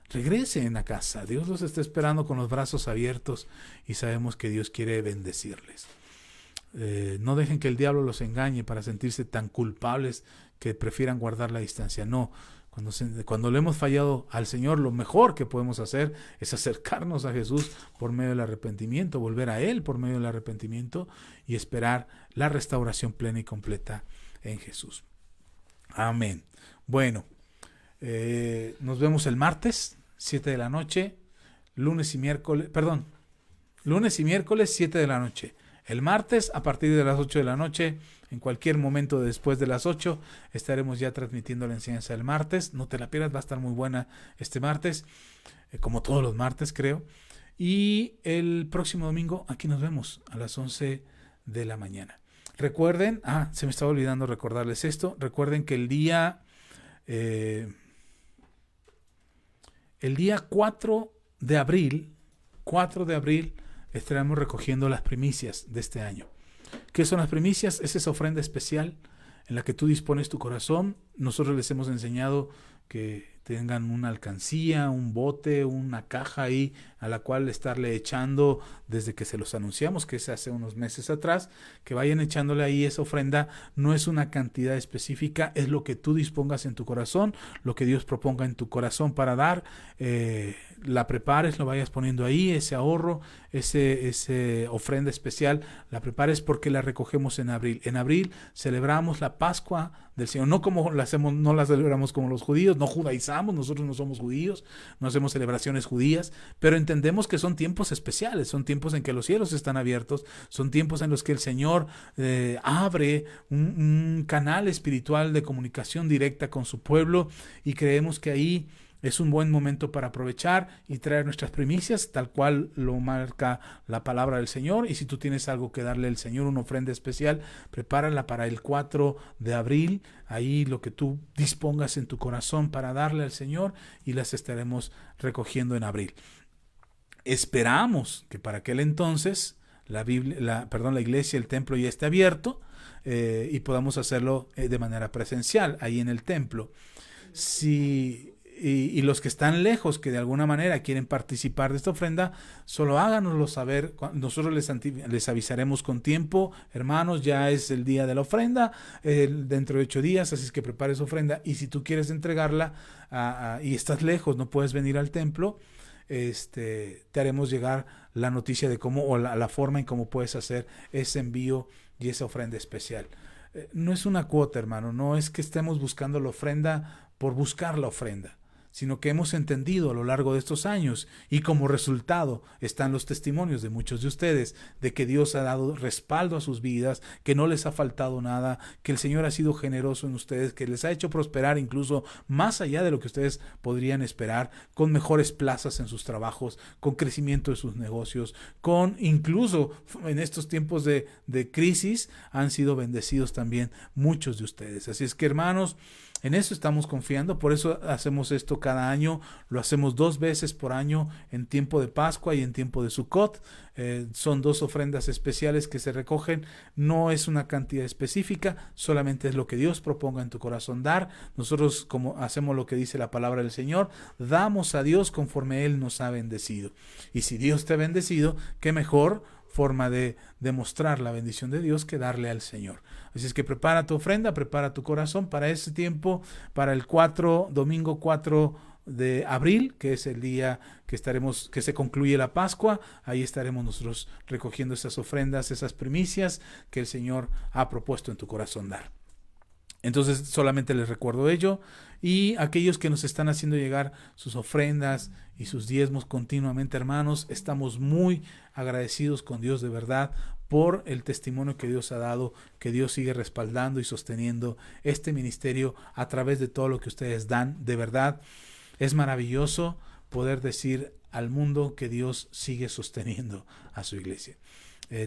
Regresen a casa, Dios los está esperando con los brazos abiertos y sabemos que Dios quiere bendecirles. No dejen que el diablo los engañe para sentirse tan culpables que prefieran guardar la distancia. No, cuando le hemos fallado al Señor, lo mejor que podemos hacer es acercarnos a Jesús por medio del arrepentimiento, volver a Él por medio del arrepentimiento y esperar la restauración plena y completa en Jesús. Amén. Bueno, nos vemos el martes, 7 de la noche, lunes y miércoles, 7 de la noche. El martes, a partir de las 8 de la noche, en cualquier momento después de las 8, estaremos ya transmitiendo la enseñanza del martes. No te la pierdas, va a estar muy buena este martes, como todos los martes, creo. Y el próximo domingo aquí nos vemos a las 11 de la mañana. Recuerden, se me estaba olvidando recordarles esto. Recuerden que el día 4 de abril, estaremos recogiendo las primicias de este año. ¿Qué son las primicias? Es esa ofrenda especial en la que tú dispones tu corazón. Nosotros les hemos enseñado que tengan una alcancía, un bote, una caja ahí a la cual estarle echando desde que se los anunciamos, que es hace unos meses atrás, que vayan echándole ahí esa ofrenda. No es una cantidad específica, es lo que tú dispongas en tu corazón, lo que Dios proponga en tu corazón para dar. La prepares, lo vayas poniendo ahí, ese ahorro, ese ofrenda especial, la prepares porque la recogemos en abril. En abril celebramos la Pascua del Señor, no la celebramos como los judíos, no judaizamos, nosotros no somos judíos, no hacemos celebraciones judías, pero entendemos que son tiempos especiales, son tiempos en que los cielos están abiertos, son tiempos en los que el Señor abre un canal espiritual de comunicación directa con su pueblo, y creemos que ahí es un buen momento para aprovechar y traer nuestras primicias, tal cual lo marca la palabra del Señor. Y si tú tienes algo que darle al Señor, una ofrenda especial, prepárala para el 4 de abril. Ahí lo que tú dispongas en tu corazón para darle al Señor, y las estaremos recogiendo en abril. Esperamos que para aquel entonces la iglesia, el templo ya esté abierto y podamos hacerlo de manera presencial ahí en el templo. Y los que están lejos, que de alguna manera quieren participar de esta ofrenda, solo háganoslo saber. Nosotros les avisaremos con tiempo. Hermanos, ya es el día de la ofrenda, dentro de 8 días, así es que prepare su ofrenda. Y si tú quieres entregarla y estás lejos, no puedes venir al templo, te haremos llegar la noticia de cómo, o la forma en cómo puedes hacer ese envío y esa ofrenda especial. No es una cuota, hermano, no es que estemos buscando la ofrenda por buscar la ofrenda, sino que hemos entendido a lo largo de estos años, y como resultado están los testimonios de muchos de ustedes, de que Dios ha dado respaldo a sus vidas, que no les ha faltado nada, que el Señor ha sido generoso en ustedes, que les ha hecho prosperar incluso más allá de lo que ustedes podrían esperar, con mejores plazas en sus trabajos, con crecimiento de sus negocios, con incluso en estos tiempos de crisis han sido bendecidos también muchos de ustedes. Así es que, hermanos, en eso estamos confiando, por eso hacemos esto cada año, lo hacemos 2 veces por año, en tiempo de Pascua y en tiempo de Sukkot. Son 2 ofrendas especiales que se recogen, no es una cantidad específica, solamente es lo que Dios proponga en tu corazón dar. Nosotros, como hacemos lo que dice la palabra del Señor, damos a Dios conforme Él nos ha bendecido. Y si Dios te ha bendecido, qué mejor forma de demostrar la bendición de Dios que darle al Señor. Así es que prepara tu ofrenda, prepara tu corazón para ese tiempo, para el domingo 4 de abril, que es el día que se concluye la Pascua. Ahí estaremos nosotros recogiendo esas ofrendas, esas primicias que el Señor ha propuesto en tu corazón dar. Entonces solamente les recuerdo ello, y aquellos que nos están haciendo llegar sus ofrendas y sus diezmos continuamente, hermanos, estamos muy agradecidos con Dios de verdad por el testimonio que Dios ha dado, que Dios sigue respaldando y sosteniendo este ministerio a través de todo lo que ustedes dan. De verdad, es maravilloso poder decir al mundo que Dios sigue sosteniendo a su iglesia.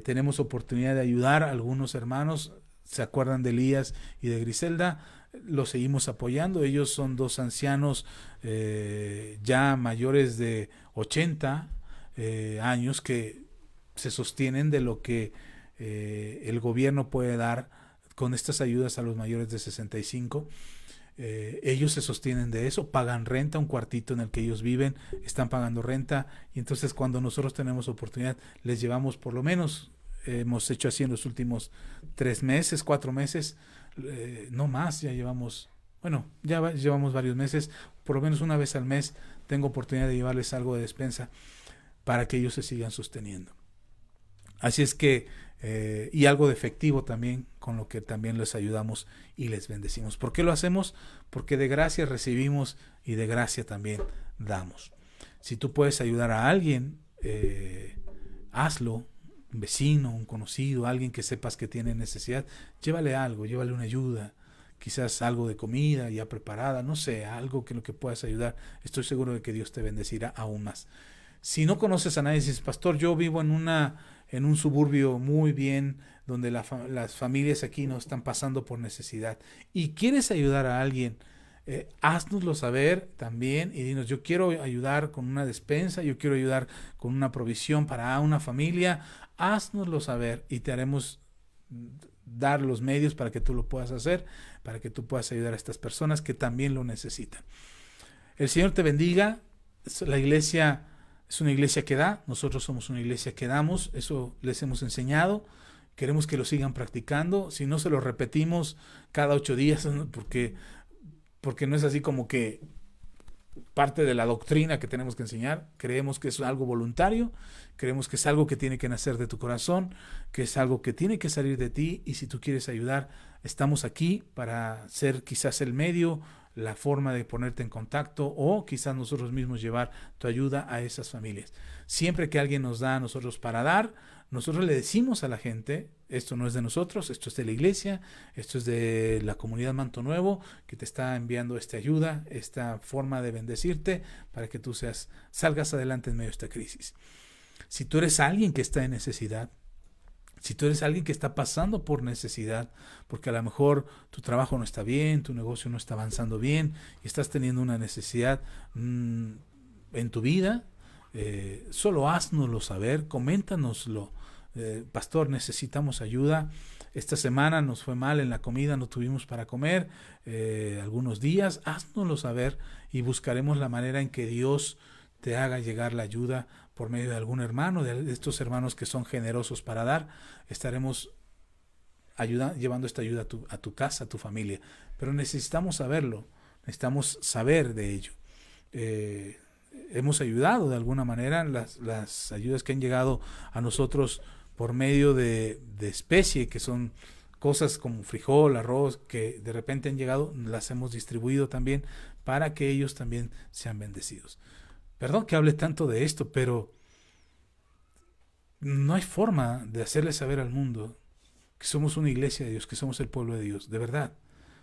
Tenemos oportunidad de ayudar a algunos hermanos. ¿Se acuerdan de Elías y de Griselda? Los seguimos apoyando. Ellos son 2 ancianos ya mayores de 80 años que se sostienen de lo que el gobierno puede dar con estas ayudas a los mayores de 65. Ellos se sostienen de eso, pagan renta, un cuartito en el que ellos viven, están pagando renta, y entonces cuando nosotros tenemos oportunidad les llevamos, por lo menos hemos hecho así en los últimos 3 meses, 4 meses, no más, llevamos varios meses, por lo menos una vez al mes tengo oportunidad de llevarles algo de despensa para que ellos se sigan sosteniendo. Así es que, y algo de efectivo también, con lo que también les ayudamos y les bendecimos. ¿Por qué lo hacemos? Porque de gracia recibimos y de gracia también damos. Si tú puedes ayudar a alguien, hazlo. un vecino, un conocido, alguien que sepas que tiene necesidad, llévale algo, llévale una ayuda, quizás algo de comida ya preparada, no sé, algo que lo que puedas ayudar. Estoy seguro de que Dios te bendecirá aún más. Si no conoces a nadie, dices, pastor, yo vivo en un suburbio muy bien, donde las familias aquí no están pasando por necesidad, y quieres ayudar a alguien, haznoslo saber también y dinos, yo quiero ayudar con una despensa, yo quiero ayudar con una provisión para una familia, haznoslo saber y te haremos dar los medios para que tú lo puedas hacer, para que tú puedas ayudar a estas personas que también lo necesitan. El Señor te bendiga. La iglesia es una iglesia que da, nosotros somos una iglesia que damos, eso les hemos enseñado, queremos que lo sigan practicando, si no se lo repetimos cada 8 días, porque no es así como que parte de la doctrina que tenemos que enseñar. Creemos que es algo voluntario, creemos que es algo que tiene que nacer de tu corazón, que es algo que tiene que salir de ti, y si tú quieres ayudar, estamos aquí para ser quizás el medio, la forma de ponerte en contacto, o quizás nosotros mismos llevar tu ayuda a esas familias. Siempre que alguien nos da a nosotros para dar, nosotros le decimos a la gente, esto no es de nosotros, esto es de la iglesia, esto es de la comunidad Manto Nuevo, que te está enviando esta ayuda, esta forma de bendecirte, para que tú salgas adelante en medio de esta crisis. Si tú eres alguien que está en necesidad, si tú eres alguien que está pasando por necesidad, porque a lo mejor tu trabajo no está bien, tu negocio no está avanzando bien, y estás teniendo una necesidad en tu vida, solo haznoslo saber, coméntanoslo. Pastor, necesitamos ayuda. Esta semana nos fue mal en la comida, no tuvimos para comer algunos días. Haznoslo saber y buscaremos la manera en que Dios te haga llegar la ayuda por medio de algún hermano, de estos hermanos que son generosos para dar. Estaremos llevando esta ayuda a tu casa, a tu familia. Pero necesitamos saberlo, necesitamos saber de ello. Hemos ayudado de alguna manera, las ayudas que han llegado a nosotros por medio de especie, que son cosas como frijol, arroz, que de repente han llegado, las hemos distribuido también para que ellos también sean bendecidos. Perdón que hable tanto de esto, pero no hay forma de hacerle saber al mundo que somos una iglesia de Dios, que somos el pueblo de Dios, de verdad.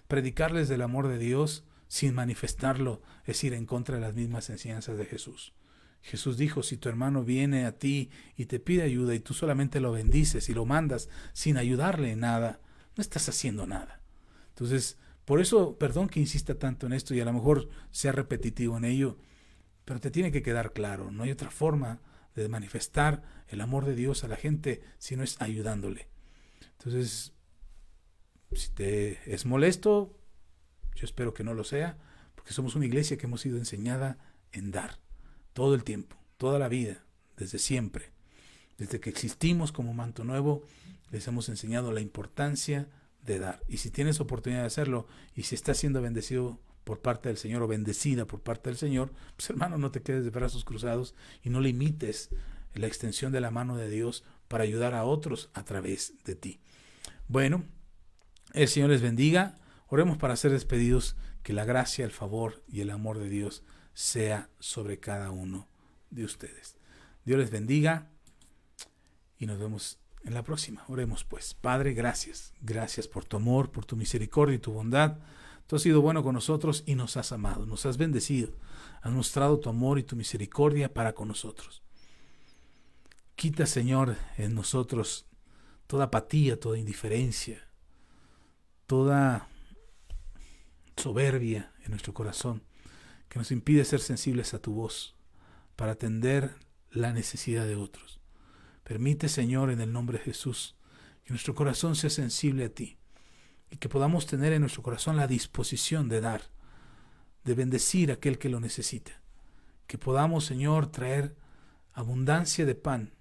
Predicarles del amor de Dios sin manifestarlo es ir en contra de las mismas enseñanzas de Jesús. Jesús dijo, si tu hermano viene a ti y te pide ayuda y tú solamente lo bendices y lo mandas sin ayudarle en nada, no estás haciendo nada. Entonces, por eso, perdón que insista tanto en esto y a lo mejor sea repetitivo en ello, pero te tiene que quedar claro, no hay otra forma de manifestar el amor de Dios a la gente si no es ayudándole. Entonces, si te es molesto, yo espero que no lo sea, porque somos una iglesia que hemos sido enseñada en dar, todo el tiempo, toda la vida, desde siempre. Desde que existimos como Manto Nuevo, les hemos enseñado la importancia de dar. Y si tienes oportunidad de hacerlo, y si estás siendo bendecido por parte del Señor o bendecida por parte del Señor, pues hermano, no te quedes de brazos cruzados y no limites la extensión de la mano de Dios para ayudar a otros a través de ti. Bueno, el Señor les bendiga. Oremos para ser despedidos, que la gracia, el favor y el amor de Dios sea sobre cada uno de ustedes. Dios les bendiga y nos vemos en la próxima. Oremos pues. Padre, gracias. Gracias por tu amor, por tu misericordia y tu bondad. Tú has sido bueno con nosotros y nos has amado, nos has bendecido. Has mostrado tu amor y tu misericordia para con nosotros. Quita, Señor, en nosotros toda apatía, toda indiferencia, toda soberbia en nuestro corazón, que nos impide ser sensibles a tu voz para atender la necesidad de otros. Permite, Señor, en el nombre de Jesús, que nuestro corazón sea sensible a ti y que podamos tener en nuestro corazón la disposición de dar, de bendecir a aquel que lo necesita. Que podamos, Señor, traer abundancia de pan,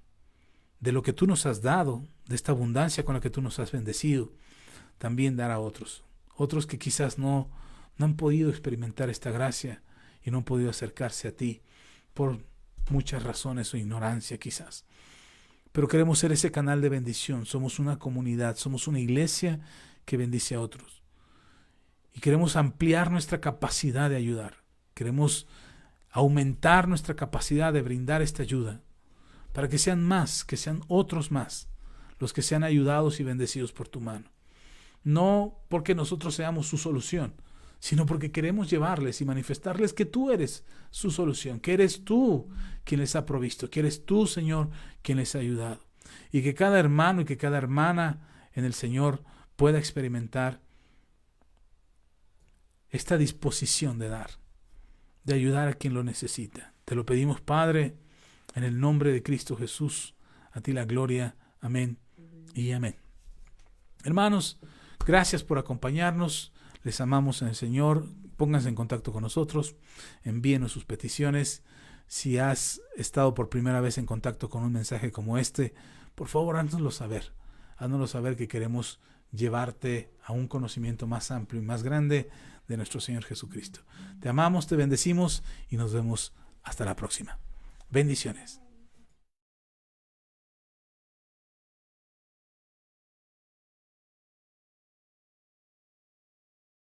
de lo que tú nos has dado, de esta abundancia con la que tú nos has bendecido, también dar a otros que quizás no han podido experimentar esta gracia y no han podido acercarse a ti por muchas razones o ignorancia quizás. Pero queremos ser ese canal de bendición. Somos una comunidad, somos una iglesia que bendice a otros. Y queremos ampliar nuestra capacidad de ayudar. Queremos aumentar nuestra capacidad de brindar esta ayuda para que sean más, que sean otros más, los que sean ayudados y bendecidos por tu mano. No porque nosotros seamos su solución, sino porque queremos llevarles y manifestarles que tú eres su solución, que eres tú quien les ha provisto, que eres tú, Señor, quien les ha ayudado. Y que cada hermano y que cada hermana en el Señor pueda experimentar esta disposición de dar, de ayudar a quien lo necesita. Te lo pedimos, Padre, en el nombre de Cristo Jesús. A ti la gloria. Amén y amén. Hermanos, gracias por acompañarnos. Les amamos en el Señor. Pónganse en contacto con nosotros. Envíenos sus peticiones. Si has estado por primera vez en contacto con un mensaje como este, por favor, háznoslo saber. Háznoslo saber que queremos llevarte a un conocimiento más amplio y más grande de nuestro Señor Jesucristo. Te amamos, te bendecimos y nos vemos hasta la próxima. Bendiciones.